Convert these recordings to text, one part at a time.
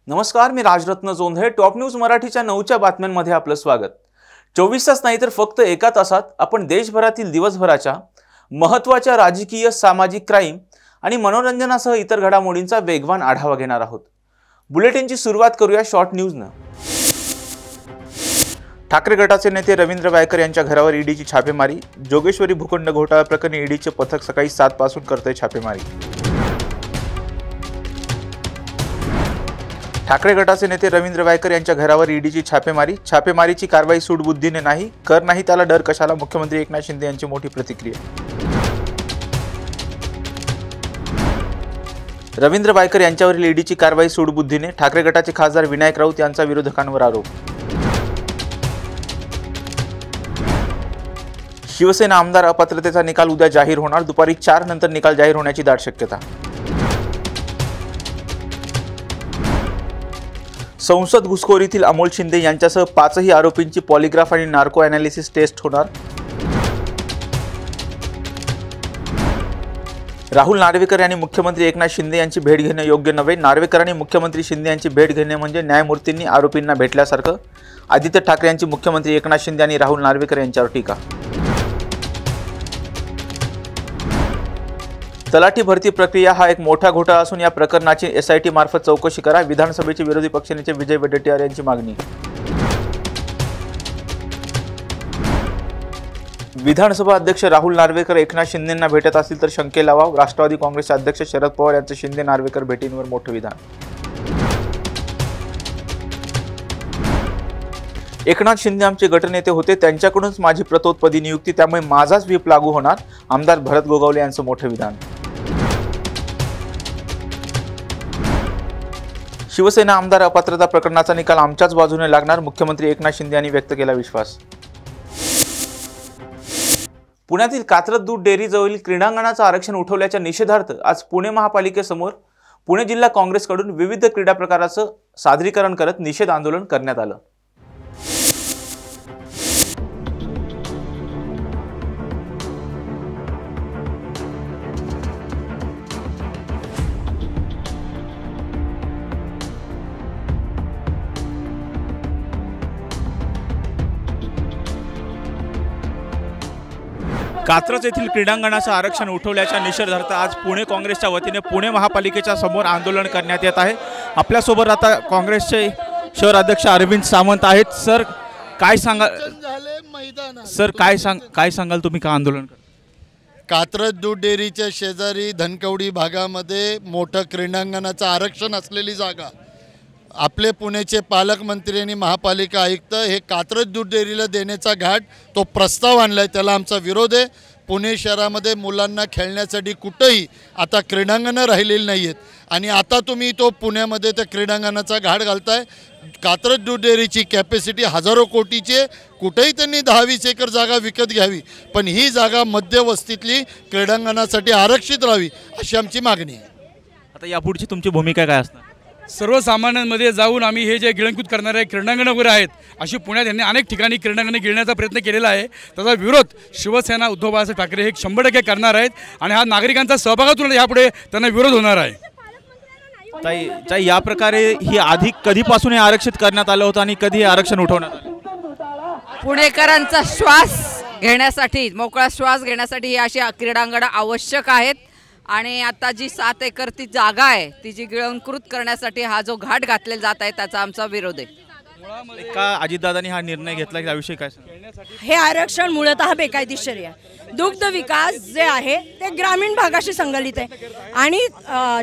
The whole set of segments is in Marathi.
नमस्कार, मी राजरत्न जोंधळे. टॉप न्यूज मराठीच्या 9च्या बातम्यांमध्ये आपलं स्वागत. 24 तास नाही तर फक्त एका तासात आपण देशभरातील दिवसभराच्या महत्त्वाच्या राजकीय, सामाजिक, क्राईम आणि मनोरंजनासह इतर घडामोडींचा वेगवान आढावा घेणार आहोत. बुलेटिनची सुरुवात करूया शॉर्ट न्यूजनं. ठाकरे गटाचे नेते रवींद्र वायकर यांच्या घरावर ईडीची छापेमारी. जोगेश्वरी भूखंड घोटाळा प्रकरणी ईडीचे पथक सकाळी 7 पासून करतंय छापेमारी. ठाकरे गटाचे नेते रवींद्र वायकर यांच्या घरावर ईडीची छापेमारी. छापेमारीची कारवाई सूडबुद्धीने नाही, कर नाही त्याला डर कशाला, मुख्यमंत्री एकनाथ शिंदे यांची मोठी प्रतिक्रिया. रवींद्र वायकर यांच्यावरील ईडीची कारवाई सूडबुद्धीने, ठाकरे गटाचे खासदार विनायक राऊत यांचा विरोधकांवर आरोप. शिवसेना आमदार अपात्रतेचा निकाल उद्या जाहीर होणार. दुपारी 4 नंतर निकाल जाहीर होण्याची दाट शक्यता. संसद घुसखोरीतील अमोल शिंदे यांच्यासह 5ही आरोपींची पॉलिग्राफ आणि नार्को ॲनालिसिस टेस्ट होणार. राहुल नार्वेकर यांनी मुख्यमंत्री एकनाथ शिंदे यांची भेट घेणे योग्य नव्हे. नार्वेकरांनी मुख्यमंत्री शिंदे यांची भेट घेणे म्हणजे न्यायमूर्तींनी आरोपींना भेटल्यासारखं. आदित्य ठाकरे यांची मुख्यमंत्री एकनाथ शिंदे आणि राहुल नार्वेकर यांच्यावर टीका. तलाठी भरती प्रक्रिया हा एक मोठा घोटाळा असून या प्रकरणाची SIT मार्फत चौकशी करा. विधानसभेचे विरोधी पक्षनेते विजय वडेट्टीवार यांची मागणी. विधानसभा अध्यक्ष राहुल नार्वेकर एकनाथ शिंदेंना भेटत असतील तर शंकेला वाव. राष्ट्रवादी काँग्रेसचे अध्यक्ष शरद पवार यांचं शिंदे नार्वेकर भेटींवर मोठं विधान. एकनाथ शिंदे आमचे गटनेते होते, त्यांच्याकडूनच माझी प्रतोत्पदी नियुक्ती, त्यामुळे माझाच व्हीप लागू होणार. आमदार भरत गोगावले यांचं मोठं विधान. शिवसेना आमदार अपात्रता प्रकरणाचा निकाल आमच्याच बाजूने लागणार. मुख्यमंत्री एकनाथ शिंदे यांनी व्यक्त केला विश्वास. पुण्यातील कात्रज दूध डेअरीजवळील क्रीडांगणाचं आरक्षण उठवल्याच्या निषेधार्थ आज पुणे महापालिकेसमोर पुणे जिल्हा काँग्रेसकडून विविध क्रीडा प्रकाराचं सादरीकरण करत निषेध आंदोलन करण्यात आलं. कात्रज येथील क्रीडांगणाचं आरक्षण उठवल्याच्या निषेधार्थ आज पुणे काँग्रेसच्या वतीने पुणे महापालिकेच्या समोर आंदोलन करण्यात येत आहे. आपल्यासोबत आता काँग्रेसचे शहर अध्यक्ष अरविंद सावंत आहेत. सर काय सांगाल तुम्ही का आंदोलन करता? कात्रज दूध डेअरीच्या शेजारी धनकवडी भागामध्ये मोठं क्रीडांगणाचं आरक्षण असलेली जागा आपले पुण्याचे पालकमंत्री आणि महापालिका आयुक्त हे कात्रज दूध डेअरीला देण्याचा घाट तो प्रस्ताव आणलाय, त्याला आमचा विरोध आहे. पुणे शहरामध्ये मुलांना खेळण्यासाठी कुठंही आता क्रीडांगणं राहिलेली नाही आहेत आणि आता तुम्ही तो पुण्यामध्ये त्या क्रीडांगणाचा घाट घालताय. कात्रज दूध डेअरीची कॅपॅसिटी हजारो कोटीची, कुठेही त्यांनी 10-20 एकर जागा विकत घ्यावी, पण ही जागा मध्यवस्तीतली क्रीडांगणासाठी आरक्षित राहावी अशी आमची मागणी आहे. आता यापुढची तुमची भूमिका काय असणार? सर्वसामान्यांमध्ये जाऊन आम्ही हे जे गिळंकृत करणारे क्रीडांगणं वगैरे आहेत, अशी पुण्यात यांनी अनेक ठिकाणी क्रीडांगणे गिळण्याचा प्रयत्न केलेला आहे. त्याचा विरोध शिवसेना उद्धव बाळासाहेब ठाकरे हे 100% करणार आहेत आणि हा नागरिकांचा सहभागातून यापुढे त्यांना विरोध होणार आहे. ताई या प्रकारे ही आधी कधीपासून हे आरक्षित करण्यात आलं होतं आणि कधी हे आरक्षण उठवण्यात आलं? पुणेकरांचा श्वास घेण्यासाठी, मोकळा श्वास घेण्यासाठी ही अशी क्रीडांगणं आवश्यक आहेत आणि आता जी 7 एकर ती जागा आहे ती जी गिळंकृत करण्यासाठी हा जो घाट घातलेला जात आहे त्याचा आमचा विरोध आहे. का अजितदादांनी हा निर्णय घेतला याविषयी काय सांगा? हे आरक्षण मूलतः बेकायदेशीर आहे. दुग्ध विकास जे आहे ते ग्रामीण भागाशी संगलित आहे आणि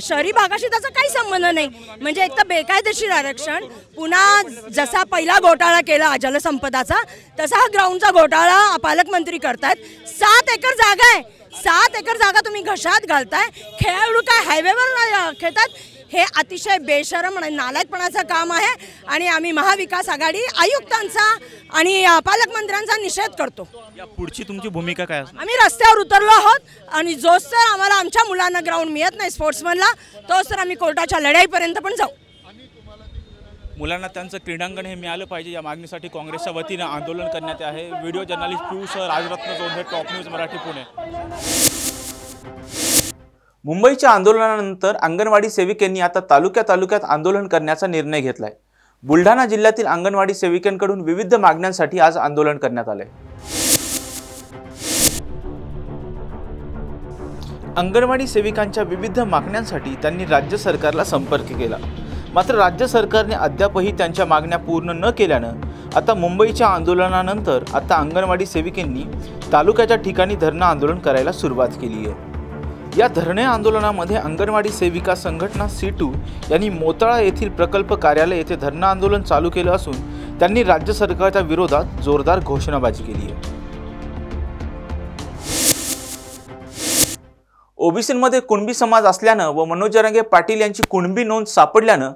शहरी भागाशी त्याचा काही संबंध नाही. म्हणजे एक तर बेकायदेशीर आरक्षण, पुन्हा जसा पहिला घोटाळा केला जलसंपदाचा तसा हा ग्राउंडचा घोटाळा पालकमंत्री करतात. 7 एकर जागा आहे, 7 एकर जागा तुम्ही घशात घालताय. खेळाडू काय हायवेवर खेळतात? हे अतिशय बेशरम आणि नालायकपणाचं काम आहे आणि आम्ही महाविकास आघाडी आयुक्तांचा आणि पालकमंत्र्यांचा निषेध करतो. या पुढची तुमची भूमिका काय असणार? आम्ही रस्त्यावर उतरलो आहोत आणि जोच तर आम्हाला आमच्या मुलांना ग्राउंड मिळत नाही स्पोर्ट्समनला, तोच तर आम्ही कोर्टाच्या लढाईपर्यंत पण जाऊ. मुलांना त्यांचं क्रीडांगण हे मिळालं पाहिजे या मागणीसाठी काँग्रेसच्या वतीने आंदोलन करण्यात आहे. Video journalist Piyush Rajratna Jondhale, top news Marathi, Pune. मुंबईच्या आंदोलनानंतर अंगणवाडी सेविकांनी आता तालुक्यात आंदोलन करण्याचा निर्णय घेतलाय। बुलढाणा जिल्ह्यातील अंगणवाडी सेविकांकडून विविध मागण्यांसाठी आज आंदोलन करण्यात आले। अंगणवाडी सेविकांच्या विविध मागण्यांसाठी त्यांनी राज्य सरकारला संपर्क केला, मात्र राज्य सरकारने अद्यापही त्यांच्या मागण्या पूर्ण न केल्यानं आता मुंबईच्या आंदोलनानंतर आता अंगणवाडी सेविकांनी तालुक्याच्या ठिकाणी धरणं आंदोलन करायला सुरुवात केली आहे। या धरणे आंदोलनामध्ये अंगणवाडी सेविका संघटना C2 यांनी मोताळा येथील प्रकल्प कार्यालय येथे धरणं आंदोलन चालू केलं असून त्यांनी राज्य सरकारच्या विरोधात जोरदार घोषणाबाजी केली आहे। ओबीसीमध्ये कुणबी समाज असल्यानं व मनोज जरांगे पाटील यांची कुणबी नोंद सापडल्यानं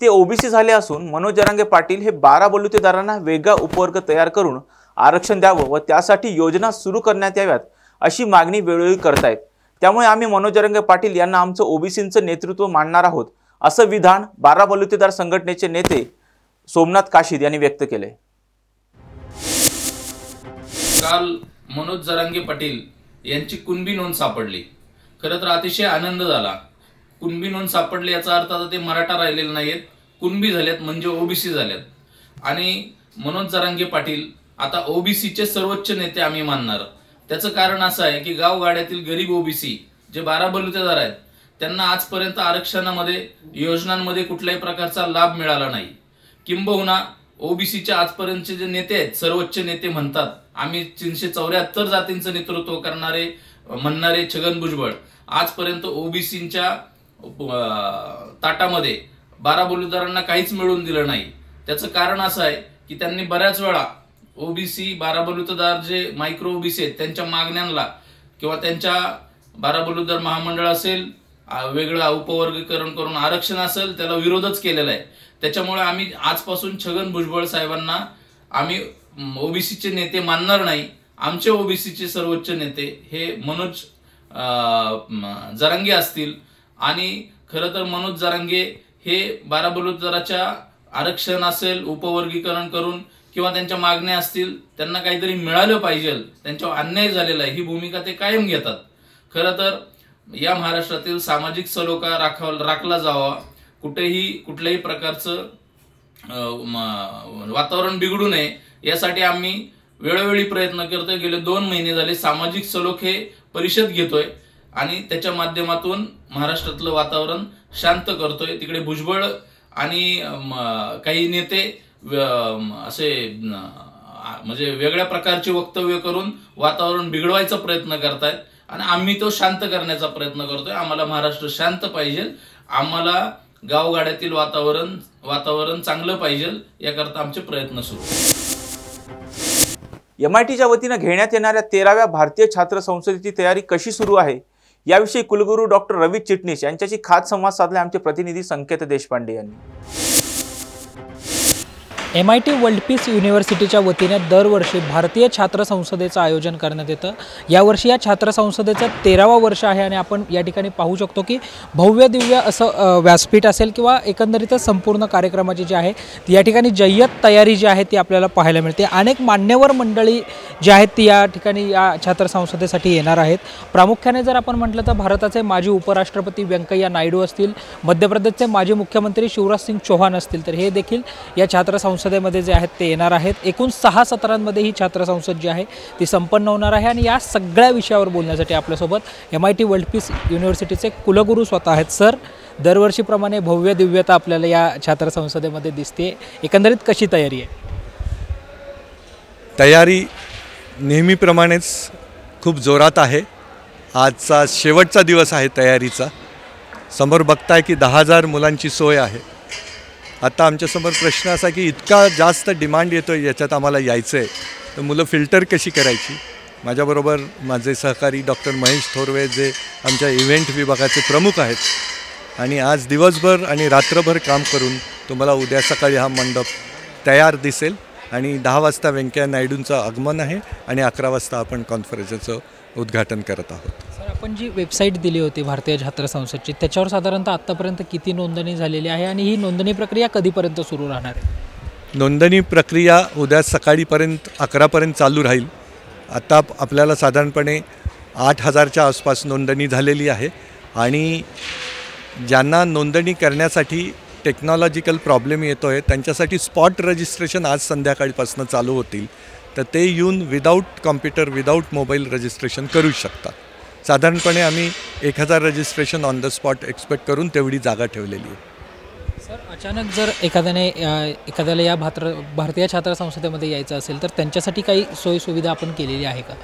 ते ओबीसी झाले असून मनोज जरांगे पाटील हे 12 बलुतेदारांना वेगळा उपवर्ग तयार करून आरक्षण द्यावं व त्यासाठी योजना सुरू करण्यात याव्यात अशी मागणी वेळोवेळी करतायत। त्यामुळे आम्ही मनोज जरांगे पाटील यांना आमचं ओबीसींचं नेतृत्व मानणार आहोत असं विधान 12 बलुतेदार संघटनेचे नेते सोमनाथ काशीद यांनी व्यक्त केले। काल मनोज जरांगे पाटील यांची कुणबी नोंद सापडली। खरं तर अतिशय आनंद झाला। कुणबी नोंद सापडली याचा अर्थ आता ते मराठा राहिलेले नाहीत, कुणबी झालेत म्हणजे ओबीसी झालेत आणि मनोज जरांगे पाटील आता ओबीसीचे सर्वोच्च नेते आम्ही मानणार। त्याचं कारण असं आहे की गावगाड्यातील गरीब ओबीसी जे 12 बलुतेदार आहेत त्यांना आजपर्यंत आरक्षणामध्ये योजनांमध्ये कुठल्याही प्रकारचा लाभ मिळाला नाही। किंबहुना ओबीसीच्या आजपर्यंतचे जे नेते आहेत, सर्वोच्च नेते म्हणतात आम्ही 374 जातींचं नेतृत्व करणारे म्हणणारे छगन भुजबळ आजपर्यंत ओबीसींच्या ताटामध्ये 12 बलुतेदारांना काहीच मिळवून दिलं नाही। त्याचं कारण असं आहे की त्यांनी बऱ्याच वेळा ओबीसी 12 बलुतेदार जे मायक्रो ओबीसी आहेत त्यांच्या मागण्यांना किंवा त्यांच्या 12 बलुतेदार महामंडळ असेल, वेगळं उपवर्गीकरण करून आरक्षण असेल, त्याला विरोधच केलेला आहे। त्याच्यामुळे आम्ही आजपासून छगन भुजबळ साहेबांना आम्ही ओबीसीचे नेते मानणार नाही। आमचे ओबीसीचे सर्वोच्च नेते हे मनोज जरांगे असतील आणि खरं तर मनोज जरांगे हे 12 बलुतेदाराच्या आरक्षण असेल, उपवर्गीकरण करून किंवा त्यांच्या मागण्या असतील त्यांना काहीतरी मिळालं पाहिजे, त्यांच्यावर अन्याय झालेला आहे ही भूमिका ते कायम घेतात। खरं तर या महाराष्ट्रातील सामाजिक सलोखा राखला जावा, कुठल्याही प्रकारचं वातावरण बिघडू नये यासाठी आम्ही वेळोवेळी प्रयत्न करतोय। गेले 2 महिने झाले सामाजिक सलोखे परिषद घेतोय आणि त्याच्या माध्यमातून महाराष्ट्रातलं वातावरण शांत करतोय। तिकडे भुजबळ आणि काही नेते असे म्हणजे वेगळ्या प्रकारचे वक्तव्य करून वातावरण बिघडवायचा प्रयत्न करतायत आणि आम्ही तो शांत करण्याचा प्रयत्न करतोय। आम्हाला महाराष्ट्र शांत पाहिजे, आम्हाला गावगाड्यातील वातावरण चांगलं पाहिजे, याकरता आमचे प्रयत्न सुरू। MITच्या वतीने घेण्यात येणाऱ्या 13व्या भारतीय छात्र संसदेची तयारी कशी सुरू आहे याविषयी कुलगुरू डॉक्टर रवी चिटणीस यांच्याशी खास संवाद साधले आमचे प्रतिनिधी संकेत देशपांडे यांनी। MIT वर्ल्ड पीस युनिव्हर्सिटीच्या वतीने दरवर्षी भारतीय छात्र संसदेचं आयोजन करण्यात येतं। यावर्षी या छात्र संसदेचं 13वा वर्ष आहे आणि आपण या ठिकाणी पाहू शकतो की भव्य दिव्य असं व्यासपीठ असेल किंवा एकंदरीतच संपूर्ण कार्यक्रमाची जी आहे ती या ठिकाणी जय्यत तयारी जी आहे ती आपल्याला पाहायला मिळते। अनेक मान्यवर मंडळी जी आहेत ती या ठिकाणी या छात्र संसदेसाठी येणार आहेत। प्रामुख्याने जर आपण म्हटलं तर भारताचे माजी उपराष्ट्रपती व्यंकय्या नायडू असतील, मध्य प्रदेशचे माजी मुख्यमंत्री शिवराज सिंग चौहान असतील, तर हे देखील या छात्र संसदेमध्ये जे आहेत ते येणार आहेत। एकूण 6 सत्रांमध्ये ही छात्र संसद जी आहे ती संपन्न होणार आहे आणि या सगळ्या विषयावर बोलण्यासाठी आपल्यासोबत MIT वर्ल्ड पीस युनिव्हर्सिटीचे कुलगुरू स्वतः आहेत। सर, दरवर्षीप्रमाणे भव्य दिव्यता आपल्याला या छात्र संसदेमध्ये दिसते, एकंदरीत कशी तयारी आहे? तयारी नेहमीप्रमाणेच खूप जोरात आहे। आजचा शेवटचा दिवस आहे तयारीचा। समोर बघताय की 10,000 मुलांची सोय आहे। आता आमच्यासमोर प्रश्न असा की इतका जास्त डिमांड येतो आहे, याच्यात आम्हाला यायचं आहे, तर मुलं फिल्टर कशी करायची? माझ्याबरोबर माझे सहकारी डॉक्टर महेश थोरवे जे आमच्या इव्हेंट विभागाचे प्रमुख आहेत आणि आज दिवसभर आणि रात्रभर काम करून तुम्हाला उद्या सकाळी हा मंडप तयार दिसेल आणि 10 वाजता व्यंकय्या नायडूंचं आगमन आहे आणि 11 वाजता आपण कॉन्फरन्सचं उद्घाटन करत आहोत। सर, आपण जी वेबसाईट दिली होती भारतीय छात्र संसदची त्याच्यावर साधारणतः आत्तापर्यंत किती नोंदणी झालेली आहे आणि ही नोंदणी प्रक्रिया कधीपर्यंत सुरू राहणार आहे? नोंदणी प्रक्रिया उद्या सकाळीपर्यंत 11पर्यंत चालू राहील। आता आपल्याला साधारणपणे 8,000च्या आसपास नोंदणी झालेली आहे आणि ज्यांना नोंदणी करण्यासाठी टेक्नॉलॉजिकल प्रॉब्लेम येतो आहे त्यांच्यासाठी स्पॉट रजिस्ट्रेशन आज संध्याकाळपासून चालू होतील, तर ते येऊन without computer without mobile registration करू शकतात. साधारणपणे आम्ही 1000 registration on the spot expect करून तेवढी जागा ठेवलेली आहे. सर, अचानक जर एखाद्याला या भारतीय छात्र संसदेमध्ये यायचं असेल तर त्यांच्यासाठी काही सोयीसुविधा आपण केलेली आहे का?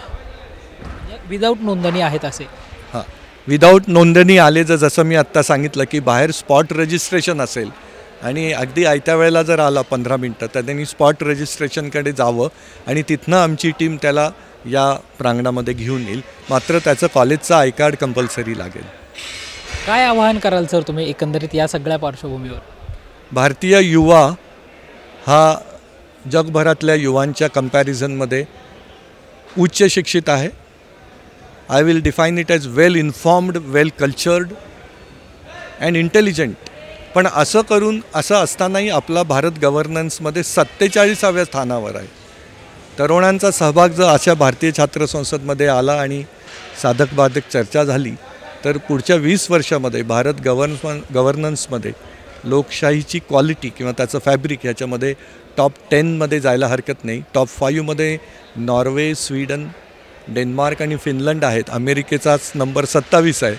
विदाऊट नोंदणी आहेत असे? हां, विदाऊट नोंदणी आले जसं मी आत्ता सांगितलं की बाहेर स्पॉट रजिस्ट्रेशन असेल आणि अगदी आयत्या वेळेला जर आला 15 मिनटं तर त्यांनी स्पॉट रजिस्ट्रेशनकडे जावं आणि तिथनं आमची टीम त्याला या प्रांगणामध्ये घेऊन येईल. मात्र त्याचं कॉलेजचं आय कार्ड कंपल्सरी लागेल. काय आवाहन कराल सर तुम्ही एकंदरीत या सगळ्या पार्श्वभूमीवर? भारतीय युवा हा जगभरातल्या युवांच्या कंपॅरिझनमध्ये उच्च शिक्षित आहे. I will define it as well informed, well cultured and intelligent. पण असं असतानाही आपला भारत गव्हर्नन्समध्ये 47व्या स्थानावर आहे. तरुणांचा सहभाग जर अशा भारतीय छात्र संसदमध्ये आला आणि साधक बाधक चर्चा झाली तर पुढच्या 20 वर्षामध्ये भारत गव्हर्नन्समध्ये लोकशाहीची क्वालिटी किंवा त्याचं फॅब्रिक ह्याच्यामध्ये टॉप 10मध्ये जायला हरकत नाही. टॉप 5मध्ये नॉर्वे, स्वीडन, डेन्मार्क आणि फिनलंड आहेत. अमेरिकेचाच नंबर 27 आहे,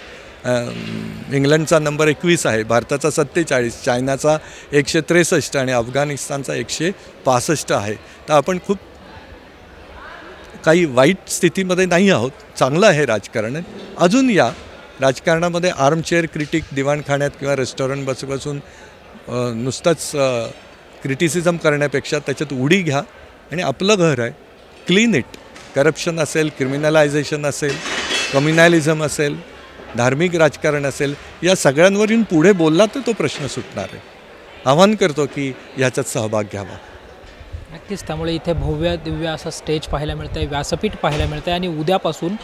इंग्लंडचा नंबर 21 आहे, भारताचा 47, चायनाचा 163 आणि अफगाणिस्तानचा 165 आहे. तर आपण खूप काही वाईट स्थितीमध्ये नाही आहोत. चांगलं आहे राजकारण. अजून या राजकारणामध्ये आर्मचेअर क्रिटिक दिवाणखाण्यात किंवा रेस्टॉरंट बसून नुसतंच क्रिटिसिझम करण्यापेक्षा त्याच्यात उडी घ्या आणि आपलं घर आहे, क्लीन इट. करप्शन असेल, क्रिमिनलायझेशन असेल, कम्युनॅलिझम असेल, धार्मिक राजकारण असेल, या सगळ्यांवरून पुढे बोलला तर तो प्रश्न सुटणार आहे. आवाहन करतो की ह्याच्यात सहभाग घ्यावा. नक्कीच. त्यामुळे इथे भव्य दिव्य असं स्टेज पाहायला मिळतं आहे, व्यासपीठ पाहायला मिळतं आहे आणि उद्यापासून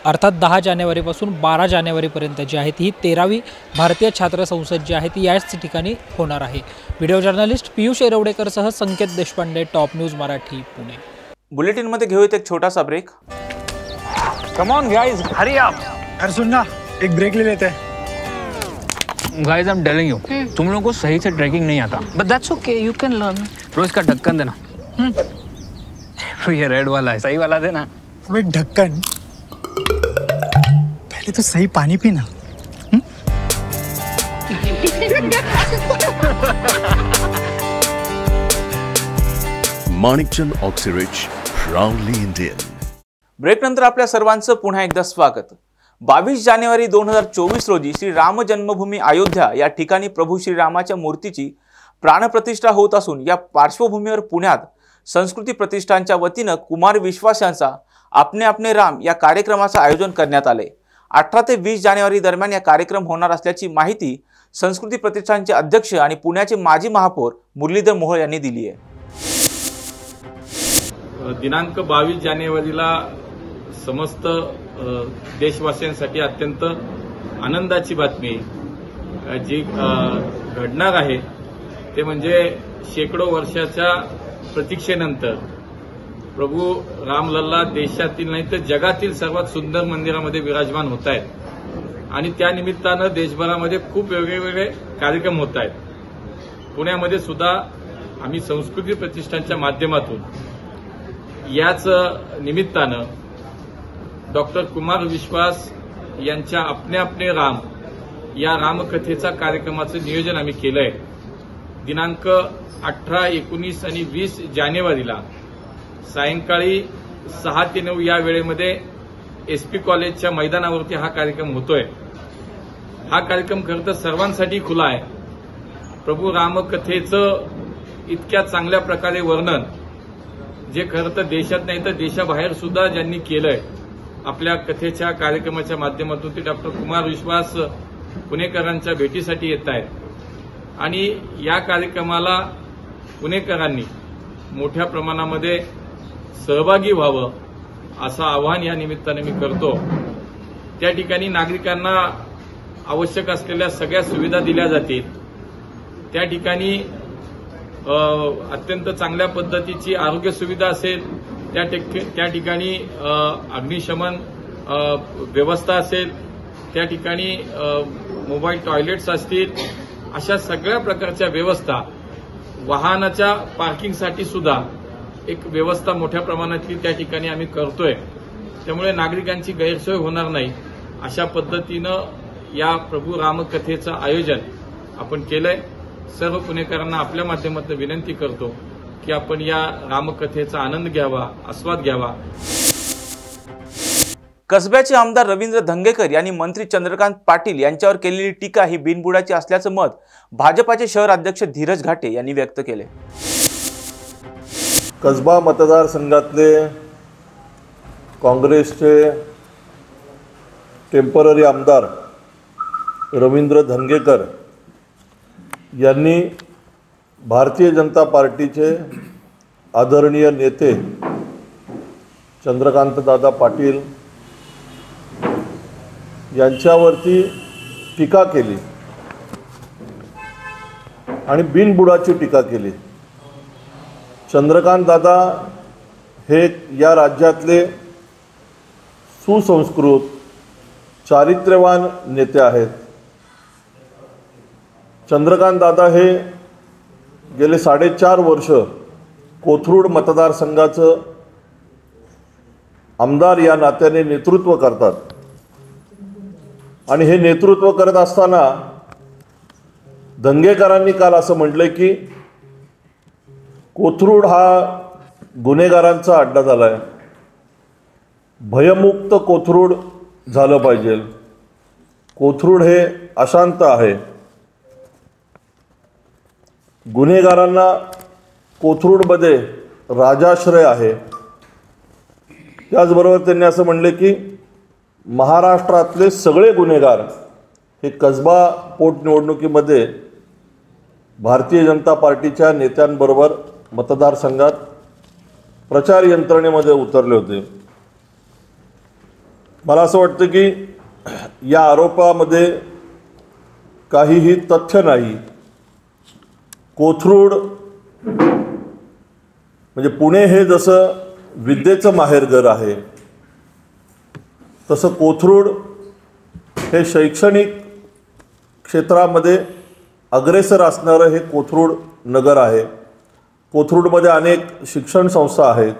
अर्थात 10 जानेवारीपासून 12 जानेवारीपर्यंत जी आहे ही 13वी भारतीय छात्र संसद जी आहे ती याच ठिकाणी होणार आहे. व्हिडिओ जर्नलिस्ट पियुष एरवडेकरसह संकेत देशपांडे, टॉप न्यूज मराठी, पुणे. बुलेटिनमध्ये घेऊयात एक छोटासा break. Come on guys, hurry up. अरे सुन ना, एक ब्रेक ले लेते हैं. Guys, I am telling you, तुम लोगों को सही से ट्रैकिंग नहीं आता, but that's okay, you can learn. रोज का ढक्कन देना. ये रेड वाला है, सही वाला देना. अबे ढक्कन, पहले तो सही पानी पीना. Manikchand Oxyrich, proudly Indian. ब्रेकनंतर आपल्या सर्वांचं पुन्हा एकदा स्वागत. 22 जानेवारी 2024 रोजी श्री राम जन्मभूमी अयोध्या या ठिकाणी प्रभू श्रीरामाच्या मूर्तीची प्राणप्रतिष्ठा होत असून या पार्श्वभूमीवर पुण्यात संस्कृती प्रतिष्ठानच्या वतीनं कुमार विश्वास यांचा आपने आपने राम या कार्यक्रमाचं आयोजन करण्यात आले. 18 ते 20 जानेवारी दरम्यान या कार्यक्रम होणार असल्याची माहिती संस्कृती प्रतिष्ठानचे अध्यक्ष आणि पुण्याचे माजी महापौर मुरलीधर मोहोळ यांनी दिली आहे. दिनांक 22 जानेवारीला समस्त देशवासियांसाठी अत्यंत आनंदाची बातमी जी घडणार आहे ते म्हणजे शेकडो वर्षाच्या प्रतीक्षेनंतर प्रभू रामलल्ला देशातील नाही तर जगातील सर्वात सुंदर मंदिरामध्ये विराजमान होत आहेत आणि त्या निमित्तानं देशभरामध्ये खूप वेगवेगळे कार्यक्रम होत आहेत. पुण्यामध्ये सुद्धा आम्ही संस्कृती प्रतिष्ठानच्या माध्यमातून याच निमित्तानं डॉक्टर कुमार विश्वास यांच्या आपने आपने राम या रामकथेचा कार्यक्रमाचं नियोजन आम्ही केलंय. दिनांक 18, 19 आणि 20 जानेवारीला सायंकाळी 6 ते 9 या वेळेमध्ये एसपी कॉलेजच्या मैदानावरती हा कार्यक्रम होतोय. हा कार्यक्रम खरं तर सर्वांसाठी खुला आहे. प्रभू रामकथेचं इतक्या चांगल्या प्रकारे वर्णन जे खरं तर देशात नाही तर देशाबाहेर सुद्धा ज्यांनी केलंय आपल्या कथेच्या कार्यक्रमाच्या माध्यमातून ते डॉक्टर कुमार विश्वास पुणेकरांच्या भेटीसाठी येत आहेत आणि या कार्यक्रमाला पुणेकरांनी मोठ्या प्रमाणामध्ये सहभागी व्हावं असं आवाहन या निमित्ताने मी करतो. त्या ठिकाणी नागरिकांना आवश्यक असलेल्या सगळ्या सुविधा दिल्या जातील. त्या ठिकाणी अत्यंत चांगल्या पद्धतीची आरोग्य सुविधा असेल, त्या ठिकाणी अग्निशमन व्यवस्था असेल, त्या ठिकाणी मोबाईल टॉयलेट्स असतील, अशा सगळ्या प्रकारच्या व्यवस्था, वाहनाच्या पार्किंगसाठी सुद्धा एक व्यवस्था मोठ्या प्रमाणातली त्या ठिकाणी आम्ही करतोय. त्यामुळे नागरिकांची गैरसोय होणार नाही अशा पद्धतीनं या प्रभू रामकथेचं आयोजन आपण केलंय. सर्व पुणेकरांना आपल्या माध्यमातून विनंती करतो की आपण या रामकथेचा आनंद घ्यावा, आस्वाद घ्यावा. कसब्याचे आमदार रवींद्र धंगेकर यांनी मंत्री चंद्रकांत पाटील यांच्यावर केलेली टीका ही बिनबुडाची असल्याचं मत भाजपाचे शहर अध्यक्ष धीरज घाटे यांनी व्यक्त केले. कसबा मतदारसंघातले काँग्रेसचे टेम्पररी आमदार रवींद्र धंगेकर यांनी भारतीय जनता पार्टीचे आदरणीय नेते चंद्रकांतदादा पाटील यांच्यावरती टीका केली आणि बिनबुडाची टीका केली. चंद्रकांत दादा हे या राज्यातले सुसंस्कृत चारित्र्यवान नेते आहेत. चंद्रकांत दादा हे गेले 4.5 वर्ष कोथरूड मतदारसंघाचं आमदार या नात्याने नेतृत्व करतात आणि हे नेतृत्व करत असताना धंगेकरांनी काल असं म्हटलंय की कोथरूड हा गुन्हेगारांचा अड्डा झाला आहे, भयमुक्त कोथरूड झालं पाहिजे, कोथरूड हे अशांत आहे, गुन्हेगारांना कोथरूडमध्ये राजाश्रय आहे. त्याचबरोबर त्यांनी असं म्हणले की महाराष्ट्रातले सगळे गुन्हेगार हे कसबा पोटनिवडणुकीमध्ये भारतीय जनता पार्टीच्या नेत्यांबरोबर मतदारसंघात प्रचार यंत्रणेमध्ये उतरले होते. मला असं वाटतं की या आरोपामध्ये काहीही तथ्य नाही. कोथरूड म्हणजे पुणे हे जसं विद्येचं माहेरघर आहे तसं कोथरूड हे शैक्षणिक क्षेत्रामध्ये अग्रेसर असणारं हे कोथरूड नगर आहे. कोथरूडमध्ये अनेक शिक्षण संस्था आहेत.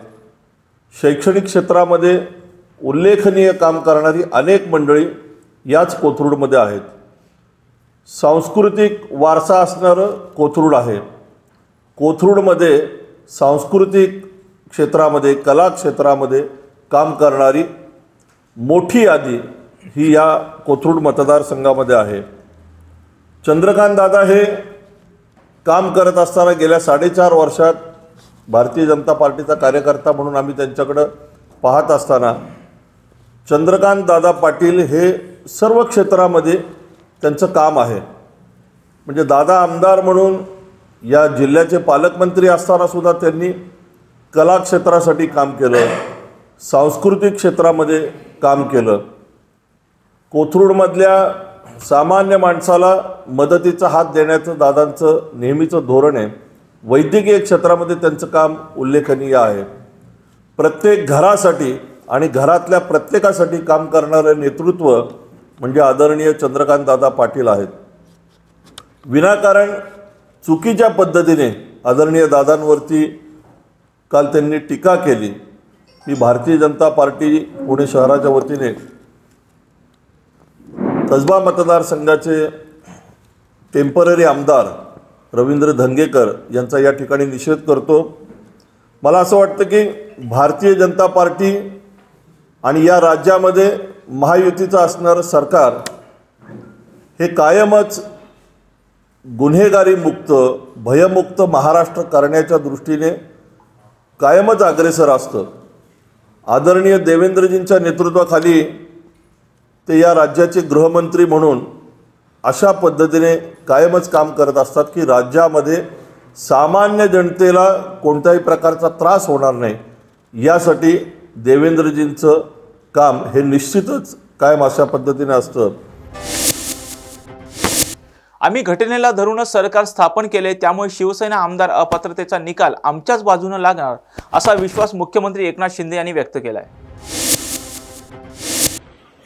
शैक्षणिक क्षेत्रामध्ये उल्लेखनीय काम करणारी अनेक मंडळी याच कोथरूडमध्ये आहेत. सांस्कृतिक वारसा असणारं कोथरूड आहे. कोथरूडमध्ये सांस्कृतिक क्षेत्रामध्ये, कला क्षेत्रामध्ये काम करणारी मोठी यादी ही या कोथरूड मतदारसंघामध्ये आहे. चंद्रकांत दादा हे काम करत असताना गेल्या 4.5 वर्षात भारतीय जनता पार्टीचा कार्यकर्ता म्हणून आम्ही त्यांच्याकडं पाहत असताना चंद्रकांत दादा पाटील हे सर्व क्षेत्रामध्ये त्यांचं काम आहे. म्हणजे दादा आमदार म्हणून या जिल्ह्याचे पालकमंत्री असताना सुद्धा त्यांनी कला क्षेत्रासाठी काम केलं, सांस्कृतिक क्षेत्रामध्ये काम केलं. कोथरूडमधल्या सामान्य माणसाला मदतीचा हात देण्याचं दादांचं नेहमीचं धोरण आहे. वैद्यकीय क्षेत्रामध्ये त्यांचं काम उल्लेखनीय आहे. प्रत्येक घरासाठी आणि घरातल्या प्रत्येकासाठी काम करणारं नेतृत्व म्हणजे आदरणीय चंद्रकांत दादा पाटील आहेत. विनाकारण चुकीच्या पद्धतीने आदरणीय दादांवरती काल त्यांनी टीका केली. ही भारतीय जनता पार्टी पुणे शहराच्या वतीने कसबा मतदारसंघाचे टेम्पररी आमदार रवींद्र धंगेकर यांचा या ठिकाणी निषेध करतो. मला असं वाटतं की भारतीय जनता पार्टी आणि या राज्यामध्ये महायुतीचं असणारं सरकार हे कायमच गुन्हेगारी मुक्त, भयमुक्त महाराष्ट्र करण्याच्या दृष्टीने कायमच अग्रेसर असतं. आदरणीय देवेंद्रजींच्या नेतृत्वाखाली ते या राज्याचे गृहमंत्री म्हणून अशा पद्धतीने कायमच काम करत असतात की राज्यामध्ये सामान्य जनतेला कोणत्याही प्रकारचा त्रास होणार नाही यासाठी देवेंद्रजींचं काम हे निश्चितच कायम अशा पद्धतीने असतं. आम्ही घटनेला धरूनच सरकार स्थापन केले, त्यामुळे शिवसेना आमदार अपात्रतेचा निकाल आमच्याच बाजूने लागणार असा विश्वास मुख्यमंत्री एकनाथ शिंदे यांनी व्यक्त केला आहे.